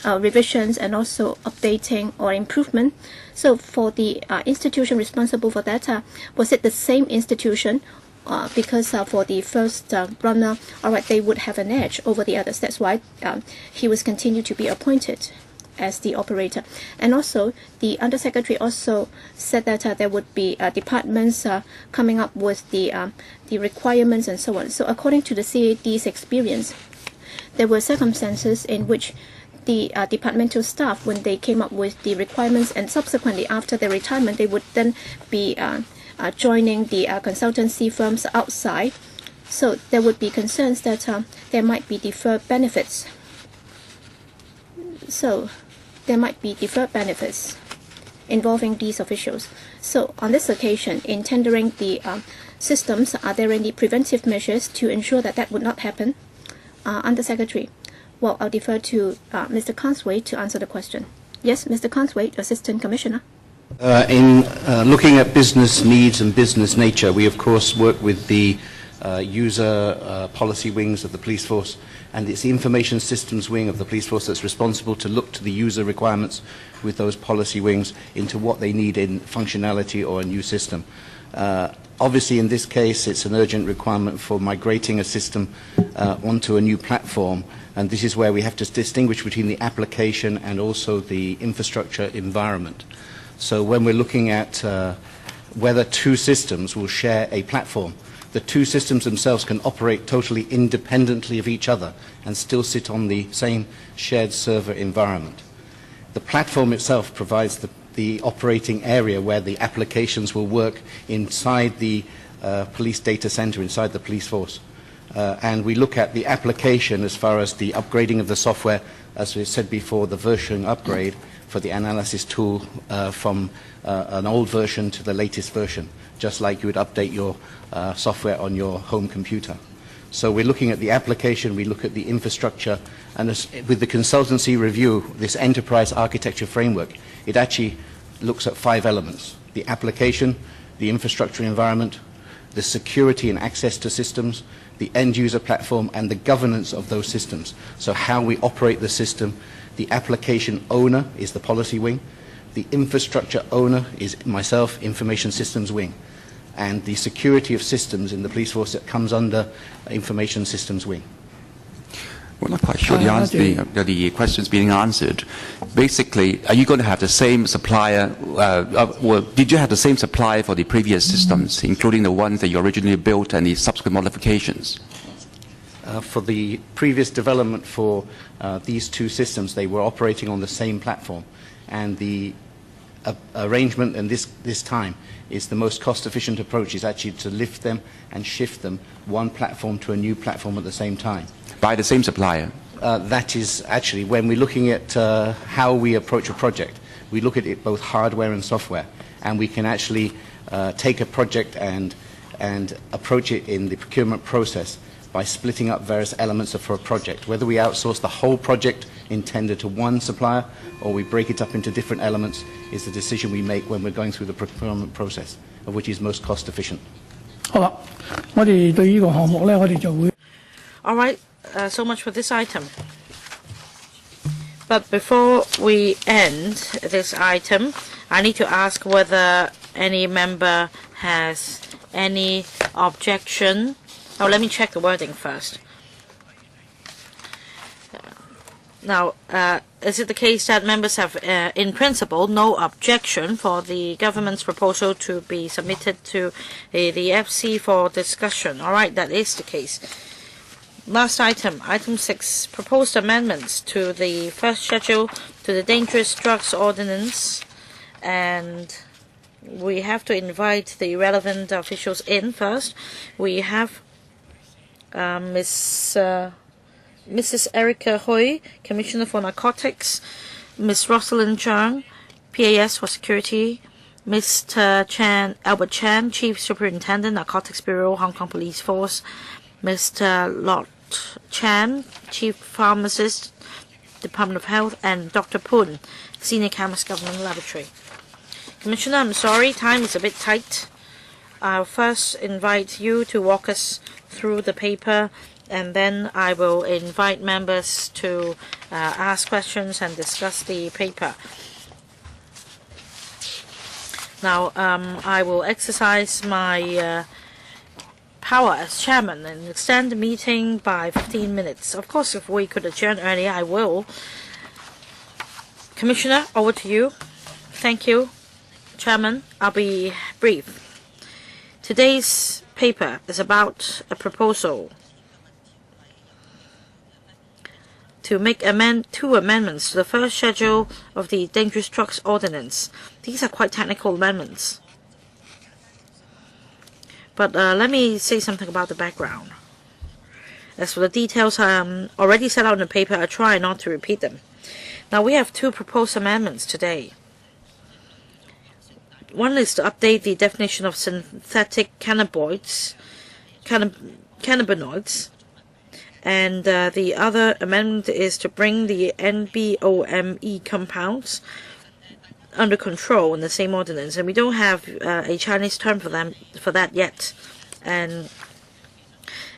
revisions and also updating or improvement. So for the institution responsible for that, was it the same institution? Because for the first runner, all right, they would have an edge over the others. That's why he was continued to be appointed as the operator. And also, the Undersecretary also said that there would be departments coming up with the requirements and so on. So according to the CAD's experience, there were circumstances in which the departmental staff, when they came up with the requirements and subsequently after their retirement, they would then be joining the consultancy firms outside. So there would be concerns that there might be deferred benefits. So there might be deferred benefits involving these officials. So on this occasion, in tendering the systems, are there any preventive measures to ensure that that would not happen? Undersecretary. Well, I'll defer to Mr. Consway to answer the question. Yes, Mr. Consway, Assistant Commissioner. In looking at business needs and business nature, we of course work with the user policy wings of the police force, and it's the information systems wing of the police force that's responsible to look to the user requirements with those policy wings into what they need in functionality or a new system. Obviously, in this case, it's an urgent requirement for migrating a system onto a new platform, and this is where we have to distinguish between the application and also the infrastructure environment. So when we're looking at whether two systems will share a platform, the two systems themselves can operate totally independently of each other and still sit on the same shared server environment. The platform itself provides the operating area where the applications will work inside the police data center, inside the police force. And we look at the application as far as the upgrading of the software, as we said before, the version upgrade for the analysis tool from an old version to the latest version, just like you would update your software on your home computer. So we're looking at the application, we look at the infrastructure, and with the consultancy review, this enterprise architecture framework, it actually looks at 5 elements: the application, the infrastructure environment, the security and access to systems, the end-user platform, and the governance of those systems. So how we operate the system. The application owner is the policy wing. The infrastructure owner is myself, information systems wing. And the security of systems in the police force that comes under information systems wing. We're not quite sure the question's being answered. Basically, are you going to have the same supplier, or did you have the same supplier for the previous systems, including the ones that you originally built and the subsequent modifications? For the previous development for these two systems, they were operating on the same platform. And the arrangement in this time is the most cost-efficient approach is actually to lift them and shift them one platform to a new platform at the same time. By the same supplier? That is actually, when we're looking at how we approach a project, we look at it both hardware and software. And we can actually take a project and approach it in the procurement process by splitting up various elements for a project. Whether we outsource the whole project intended to one supplier or we break it up into different elements is the decision we make when we're going through the procurement process, of which is most cost efficient. All right, so much for this item. But before we end this item, I need to ask whether any member has any objection. Oh, let me check the wording first. Now, is it the case that members have, in principle, no objection for the government's proposal to be submitted to the FC for discussion? All right, that is the case. Last item, item 6, proposed amendments to the first schedule to the Dangerous Drugs Ordinance, and we have to invite the relevant officials in first. We have Mrs. Erica Hui, Commissioner for Narcotics, Ms. Rosalind Zhang, PAS for Security, Mr. Albert Chan, Chief Superintendent, Narcotics Bureau, Hong Kong Police Force, Mr. Lot Chan, Chief Pharmacist, Department of Health, and Dr. Poon, Senior Chemist, Government Laboratory. Commissioner, I'm sorry, time is a bit tight. I'll first invite you to walk us through the paper, and then I will invite members to ask questions and discuss the paper. Now, I will exercise my power as chairman and extend the meeting by 15 minutes. Of course, if we could adjourn earlier, I will. Commissioner, over to you. Thank you, Chairman. I'll be brief. Today's paper is about a proposal to make two amendments to the first schedule of the Dangerous Drugs Ordinance. These are quite technical amendments. But let me say something about the background. As for the details already set out in the paper, I try not to repeat them. Now, we have two proposed amendments today. One is to update the definition of synthetic cannabinoids, and the other amendment is to bring the NBOME compounds under control in the same ordinance. And we don't have a Chinese term for that yet. And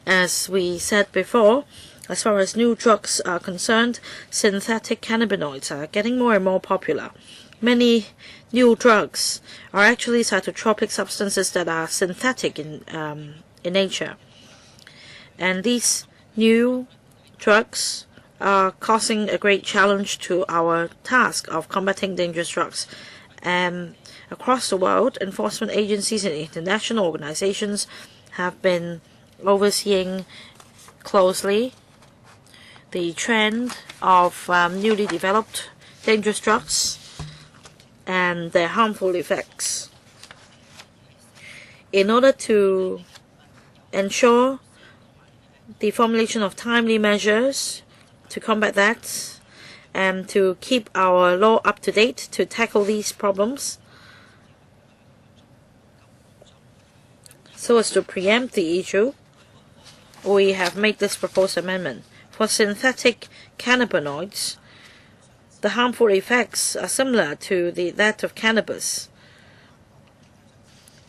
as we said before, as far as new drugs are concerned, synthetic cannabinoids are getting more and more popular. Many new drugs are actually psychotropic substances that are synthetic in nature. And these new drugs are causing a great challenge to our task of combating dangerous drugs. And across the world, enforcement agencies and international organizations have been overseeing closely the trend of newly developed dangerous drugs and their harmful effects. In order to ensure the formulation of timely measures to combat that and to keep our law up to date to tackle these problems, so as to preempt the issue, we have made this proposed amendment. For synthetic cannabinoids, the harmful effects are similar to that of cannabis.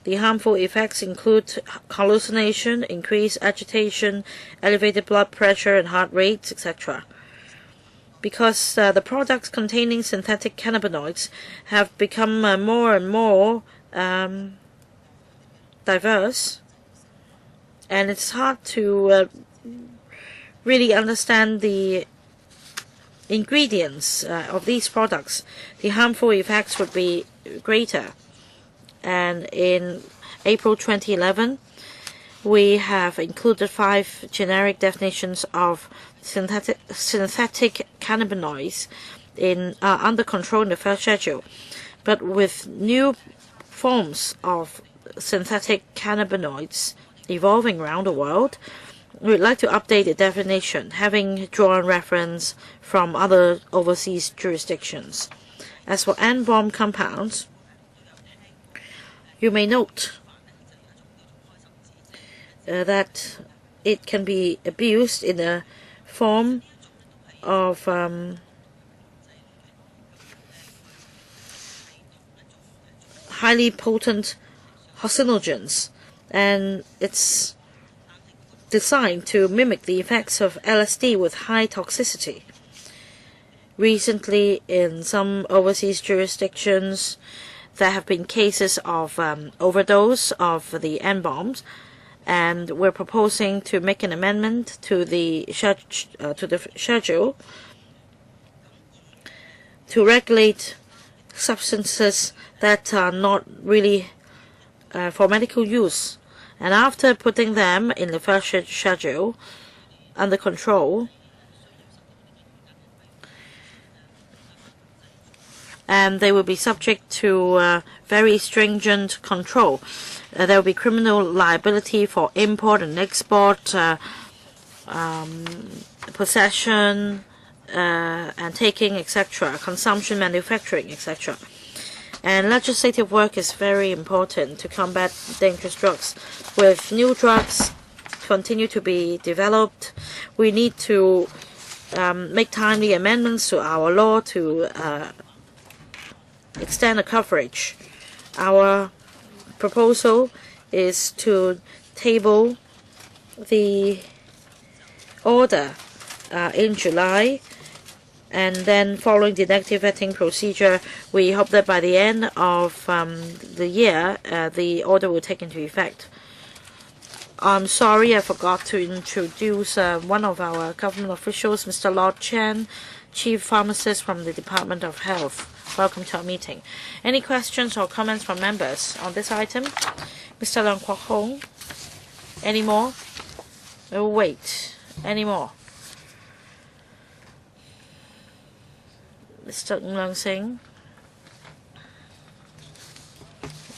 The harmful effects include hallucination, increased agitation, elevated blood pressure and heart rate, etc. Because the products containing synthetic cannabinoids have become more and more diverse, and it's hard to really understand the ingredients of these products, the harmful effects would be greater. And in April 2011, we have included 5 generic definitions of synthetic cannabinoids under control in the first schedule. But with new forms of synthetic cannabinoids evolving around the world, we'd like to update the definition, having drawn reference from other overseas jurisdictions. As for N-bomb compounds, you may note that it can be abused in the form of highly potent hallucinogens, and it's designed to mimic the effects of LSD with high toxicity. Recently, in some overseas jurisdictions, there have been cases of overdose of the N-bombs, and we're proposing to make an amendment to the schedule to regulate substances that are not really for medical use. And after putting them in the first schedule under control, and they will be subject to very stringent control. There will be criminal liability for import and export, possession and taking, etc., consumption, manufacturing, etc. And legislative work is very important to combat dangerous drugs. With new drugs continue to be developed, we need to make timely amendments to our law to extend the coverage. Our proposal is to table the order in July, and then following the negative vetting procedure, we hope that by the end of the year, the order will take into effect. I'm sorry I forgot to introduce one of our government officials, Mr. Lord Chen, Chief Pharmacist from the Department of Health. Welcome to our meeting. Any questions or comments from members on this item? Mr. Leung Kwok Hong. Any more? Oh, wait. Any more? Mr. Ng Sing.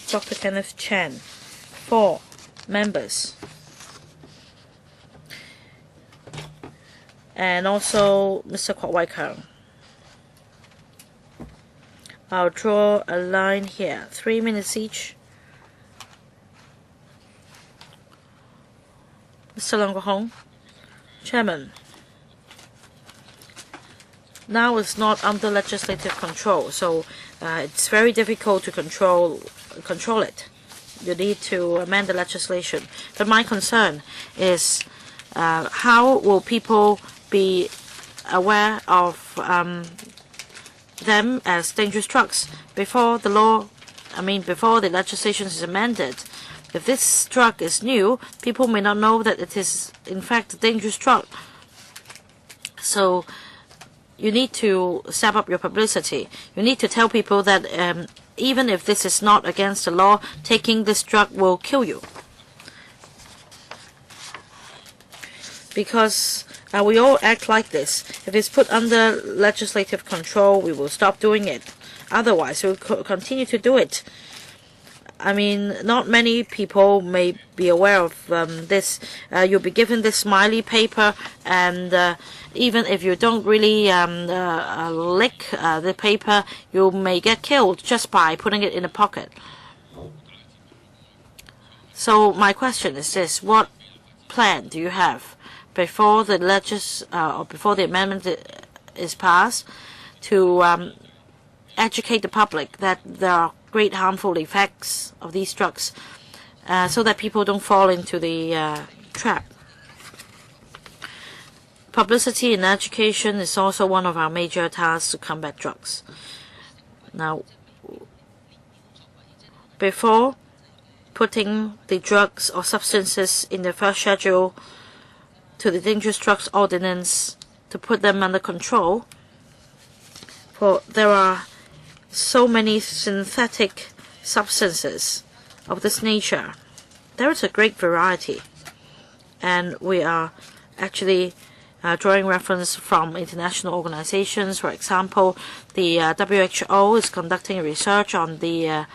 Dr. Kenneth Chen. 4 members. And also Mr. Kwok Wai Keung. I'll draw a line here. 3 minutes each. Mr. Leung Kwok Hong. Chairman. Now it's not under legislative control, so it's very difficult to control it. You need to amend the legislation. But my concern is how will people be aware of them as dangerous drugs before the legislation is amended. If this drug is new, people may not know that it is in fact a dangerous drug. So you need to step up your publicity. You need to tell people that even if this is not against the law, taking this drug will kill you. Because we all act like this. If it's put under legislative control, we will stop doing it. Otherwise, we'll continue to do it. I mean, not many people may be aware of this. You'll be given this smiley paper, and even if you don't really lick the paper, you may get killed just by putting it in a pocket. So my question is this: what plan do you have before the before the amendment is passed to educate the public that there are great harmful effects of these drugs, so that people don't fall into the trap? Publicity and education is also one of our major tasks to combat drugs. Now, before putting the drugs or substances in the first schedule to the Dangerous Drugs Ordinance to put them under control, for there are so many synthetic substances of this nature. There is a great variety, and we are actually drawing reference from international organizations. For example, the WHO is conducting research on the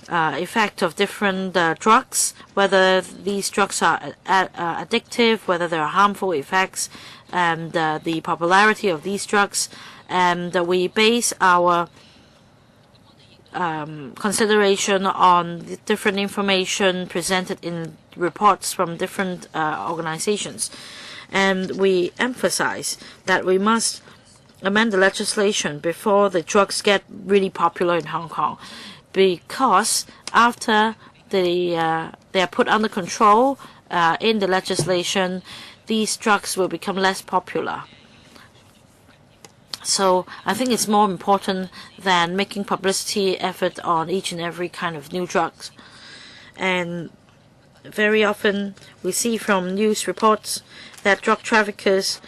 effect of different drugs, whether these drugs are addictive, whether there are harmful effects, and the popularity of these drugs. And we base our consideration on the different information presented in reports from different organizations. And we emphasize that we must amend the legislation before the drugs get really popular in Hong Kong, because after they are put under control in the legislation, these drugs will become less popular. So I think it's more important than making publicity effort on each and every kind of new drugs. And very often we see from news reports that drug traffickers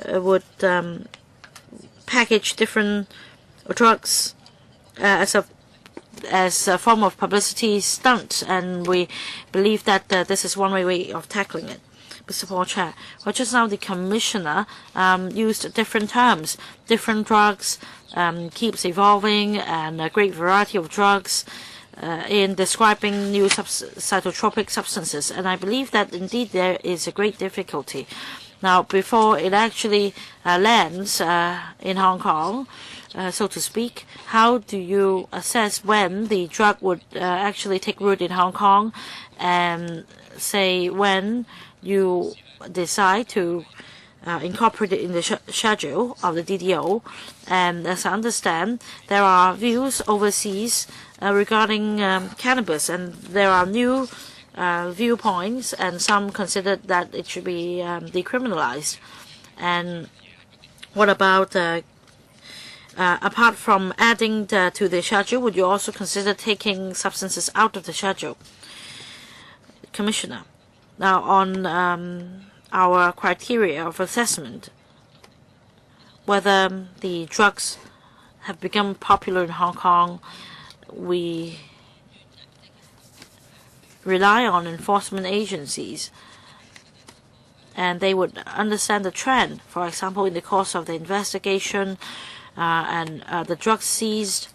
would package different drugs as a form of publicity stunt, and we believe that this is one way of tackling it. Mr. Paul Chair, well, just now the Commissioner used different terms. Different drugs keeps evolving, and a great variety of drugs in describing new psychotropic substances. And I believe that indeed there is a great difficulty Now, before it actually lands in Hong Kong, so to speak, how do you assess when the drug would actually take root in Hong Kong, and say when you decide to incorporate it in the schedule of the DDO? And as I understand, there are views overseas regarding cannabis, and there are new viewpoints, and some consider that it should be decriminalized. And what about apart from adding to the schedule, would you also consider taking substances out of the schedule? Commissioner, now on our criteria of assessment, whether the drugs have become popular in Hong Kong, we rely on enforcement agencies, and they would understand the trend. For example, in the course of the investigation and the drugs seized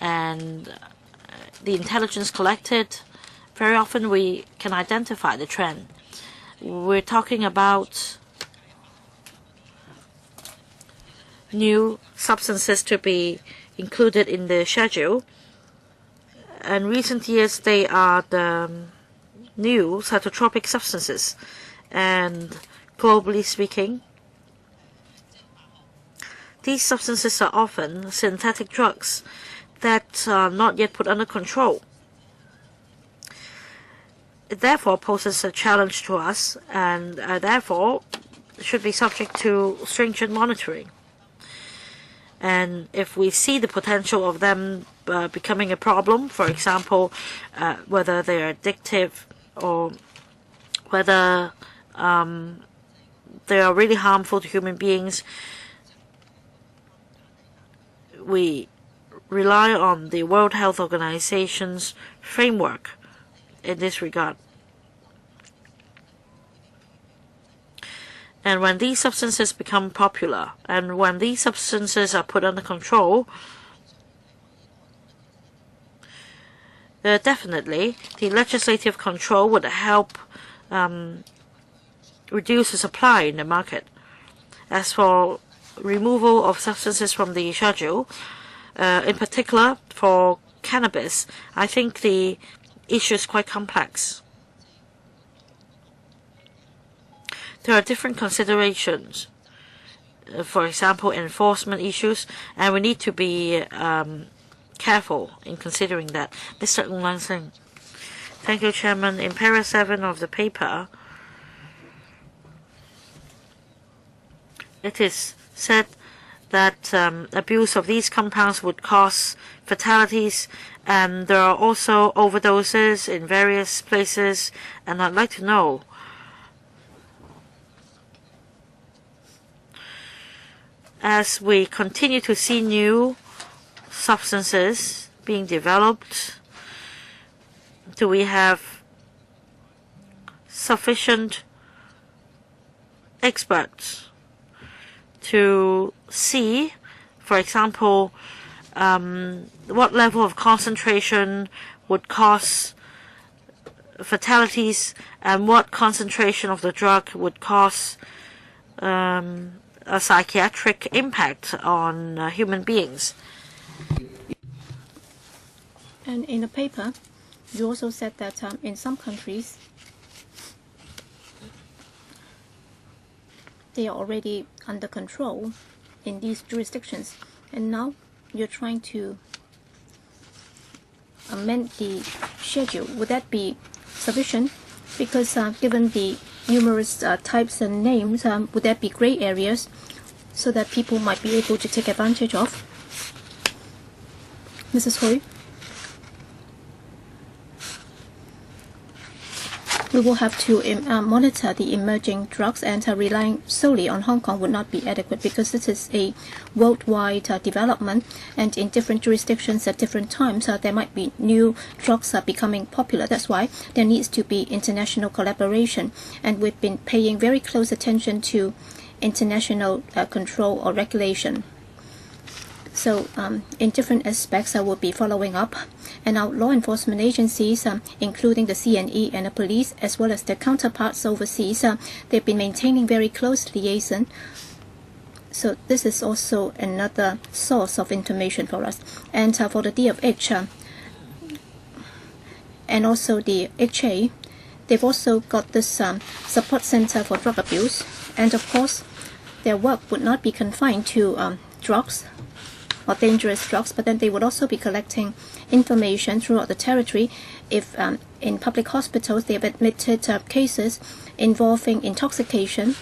and the intelligence collected, very often we can identify the trend. We're talking about new substances to be included in the schedule. In recent years, they are the new psychotropic substances. And globally speaking, these substances are often synthetic drugs that are not yet put under control. It therefore poses a challenge to us, and therefore should be subject to stringent monitoring. And if we see the potential of them becoming a problem, for example, whether they are addictive or whether they are really harmful to human beings, we rely on the World Health Organization's framework in this regard. And when these substances become popular, and when these substances are put under control, definitely the legislative control would help reduce the supply in the market. As for removal of substances from the schedule, in particular for cannabis, I think the issue is quite complex. There are different considerations, for example, enforcement issues, and we need to be careful in considering that. Mr. Ng Lan Sing. Thank you, Chairman. In paragraph 7 of the paper, it is said that abuse of these compounds would cause fatalities, and there are also overdoses in various places, and I'd like to know, as we continue to see new substances being developed, do we have sufficient experts to see, for example, what level of concentration would cause fatalities, and what concentration of the drug would cause a psychiatric impact on human beings? And in the paper, you also said that in some countries, they are already under control in these jurisdictions, and now you're trying to amend the schedule. Would that be sufficient? Because given the numerous types and names, would there be gray areas so that people might be able to take advantage of? Mrs. Hui? We will have to monitor the emerging drugs, and relying solely on Hong Kong would not be adequate, because this is a worldwide development, and in different jurisdictions at different times there might be new drugs becoming popular. That's why there needs to be international collaboration, and we've been paying very close attention to international control or regulation. So in different aspects, I will be following up. And our law enforcement agencies, including the CNE and the police, as well as their counterparts overseas, they've been maintaining very close liaison. So this is also another source of information for us. And for the DFH and also the HA, they've also got this support center for drug abuse. And of course, their work would not be confined to drugs or dangerous drugs, but then they would also be collecting information throughout the territory. If in public hospitals they have admitted cases involving intoxication,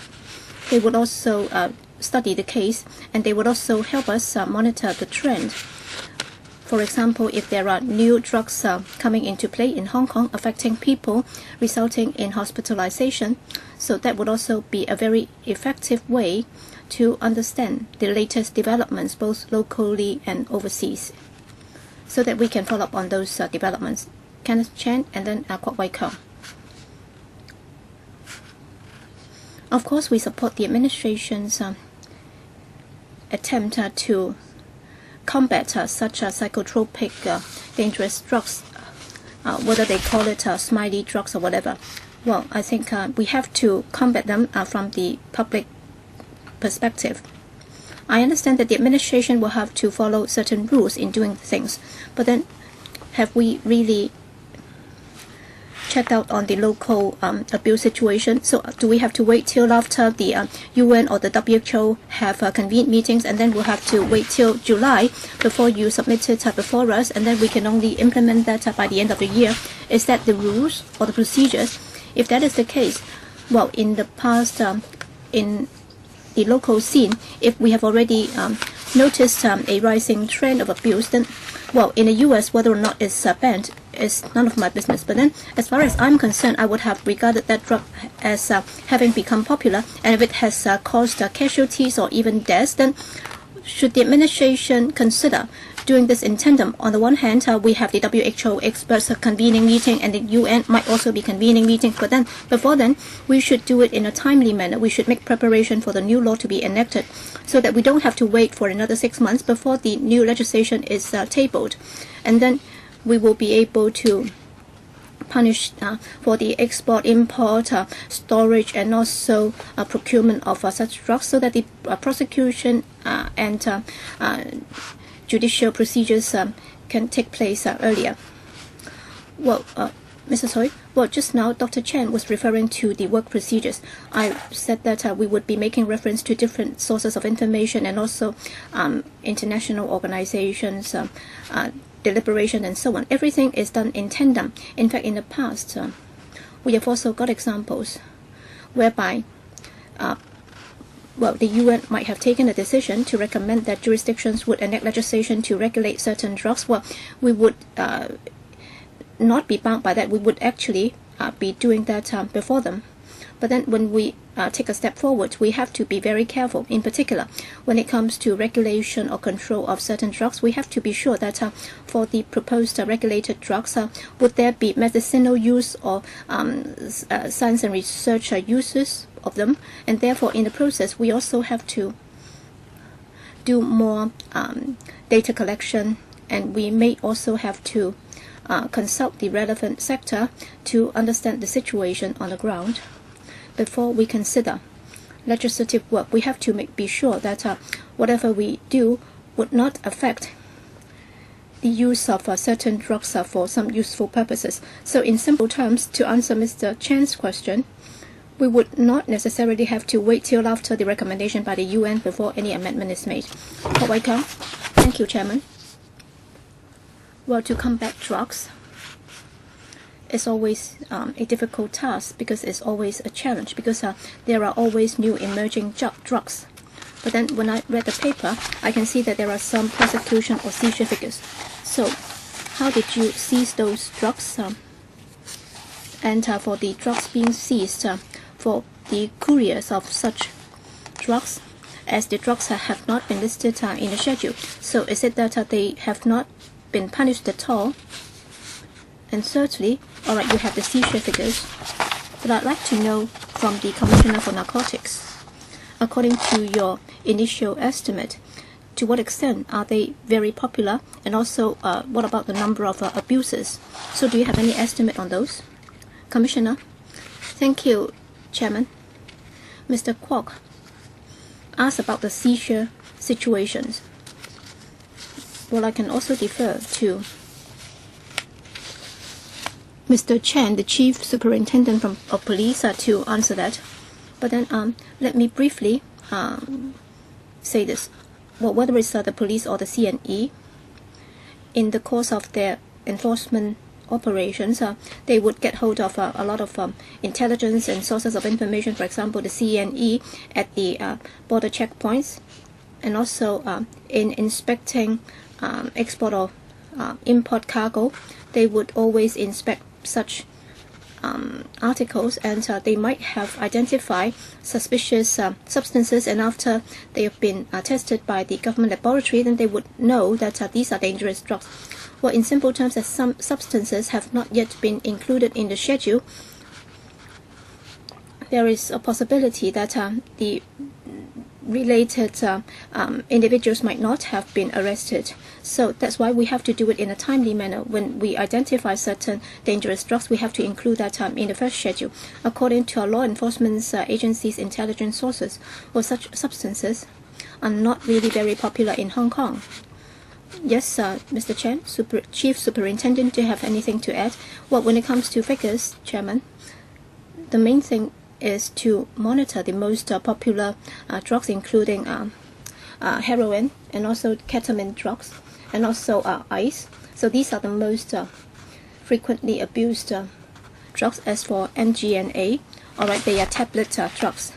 they would also study the case, and they would also help us monitor the trend. For example, if there are new drugs coming into play in Hong Kong affecting people, resulting in hospitalization, so that would also be a very effective way to understand the latest developments both locally and overseas, so that we can follow up on those developments. Kenneth Chan and then Kwok Wai Kong. Of course, we support the administration's attempt to combat such psychotropic dangerous drugs, whether they call it smiley drugs or whatever. Well, I think we have to combat them from the public perspective. I understand that the administration will have to follow certain rules in doing things, but then have we really checked out on the local abuse situation? So do we have to wait till after the UN or the WHO have convened meetings, and then we'll have to wait till July before you submit it before us, and then we can only implement that by the end of the year? Is that the rules or the procedures? If that is the case, well, in the past, in the local scene, if we have already noticed a rising trend of abuse, then, well, in the US, whether or not it's banned is none of my business. But then, as far as I'm concerned, I would have regarded that drug as having become popular, and if it has caused casualties or even deaths, then should the administration consider doing this in tandem? On the one hand, we have the WHO experts convening meeting, and the UN might also be convening meetings. But then, before then, we should do it in a timely manner. We should make preparation for the new law to be enacted, so that we don't have to wait for another 6 months before the new legislation is tabled. And then we will be able to punish for the export, import, storage, and also procurement of such drugs, so that the prosecution and judicial procedures can take place earlier. Well, Mrs. Hui, well, just now Dr. Chen was referring to the work procedures. I said that we would be making reference to different sources of information, and also international organizations, deliberation, and so on. Everything is done in tandem. In fact, in the past, we have also got examples whereby well, the UN might have taken a decision to recommend that jurisdictions would enact legislation to regulate certain drugs. Well, we would not be bound by that. We would actually be doing that before them. But then when we take a step forward, we have to be very careful. In particular, when it comes to regulation or control of certain drugs, we have to be sure that for the proposed regulated drugs, would there be medicinal use or science and research uses of them? And therefore, in the process, we also have to do more data collection, and we may also have to consult the relevant sector to understand the situation on the ground. Before we consider legislative work, we have to be sure that whatever we do would not affect the use of certain drugs for some useful purposes. So in simple terms, to answer Mr. Chan's question, we would not necessarily have to wait till after the recommendation by the UN before any amendment is made. Thank you, Chairman. Well, to combat drugs, it's always a difficult task, because it's always a challenge, because there are always new emerging drugs. But then when I read the paper, I can see that there are some prosecution or seizure figures. So how did you seize those drugs? And for the drugs being seized, for the couriers of such drugs, as the drugs have not been listed in the schedule, so is it that they have not been punished at all? And thirdly, all right, you have the seizure figures, but I'd like to know from the Commissioner for Narcotics, according to your initial estimate, to what extent are they very popular, and also what about the number of abuses? So do you have any estimate on those? Commissioner? Thank you, Chairman. Mr. Kwok asked about the seizure situations. Well, I can also defer to Mr. Chen, the Chief Superintendent of Police, to answer that. But then let me briefly say this. Well, whether it's the police or the CNE, in the course of their enforcement operations, they would get hold of a lot of intelligence and sources of information. For example, the CNE at the border checkpoints, and also in inspecting export or import cargo, they would always inspect such articles, and they might have identified suspicious substances, and after they have been tested by the government laboratory, then they would know that these are dangerous drugs. Well, in simple terms, as some substances have not yet been included in the schedule, there is a possibility that the related individuals might not have been arrested. So that's why we have to do it in a timely manner. When we identify certain dangerous drugs, we have to include that in the first schedule. According to our law enforcement agencies' intelligence sources, well, such substances are not really very popular in Hong Kong. Yes, Mr. Chen, Chief Superintendent, do you have anything to add? Well, when it comes to figures, Chairman, the main thing is to monitor the most popular drugs, including heroin and also ketamine drugs, and also ice. So these are the most frequently abused drugs. As for MGNA, all right, they are tablet drugs.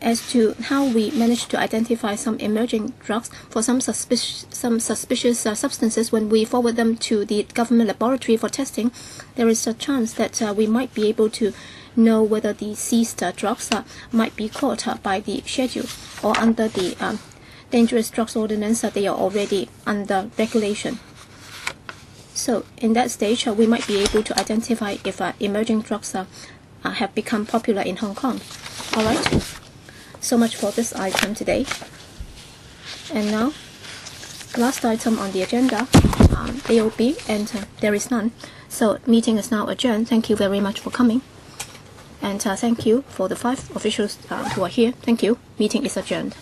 As to how we managed to identify some emerging drugs for some suspicious substances, when we forward them to the government laboratory for testing, there is a chance that we might be able to know whether the seized drugs might be caught by the schedule, or under the dangerous drugs ordinance, they are already under regulation. So in that stage, we might be able to identify if emerging drugs have become popular in Hong Kong. All right. So much for this item today. And now, last item on the agenda, AOB, and there is none. So meeting is now adjourned. Thank you very much for coming. And thank you for the 5 officials who are here. Thank you. Meeting is adjourned.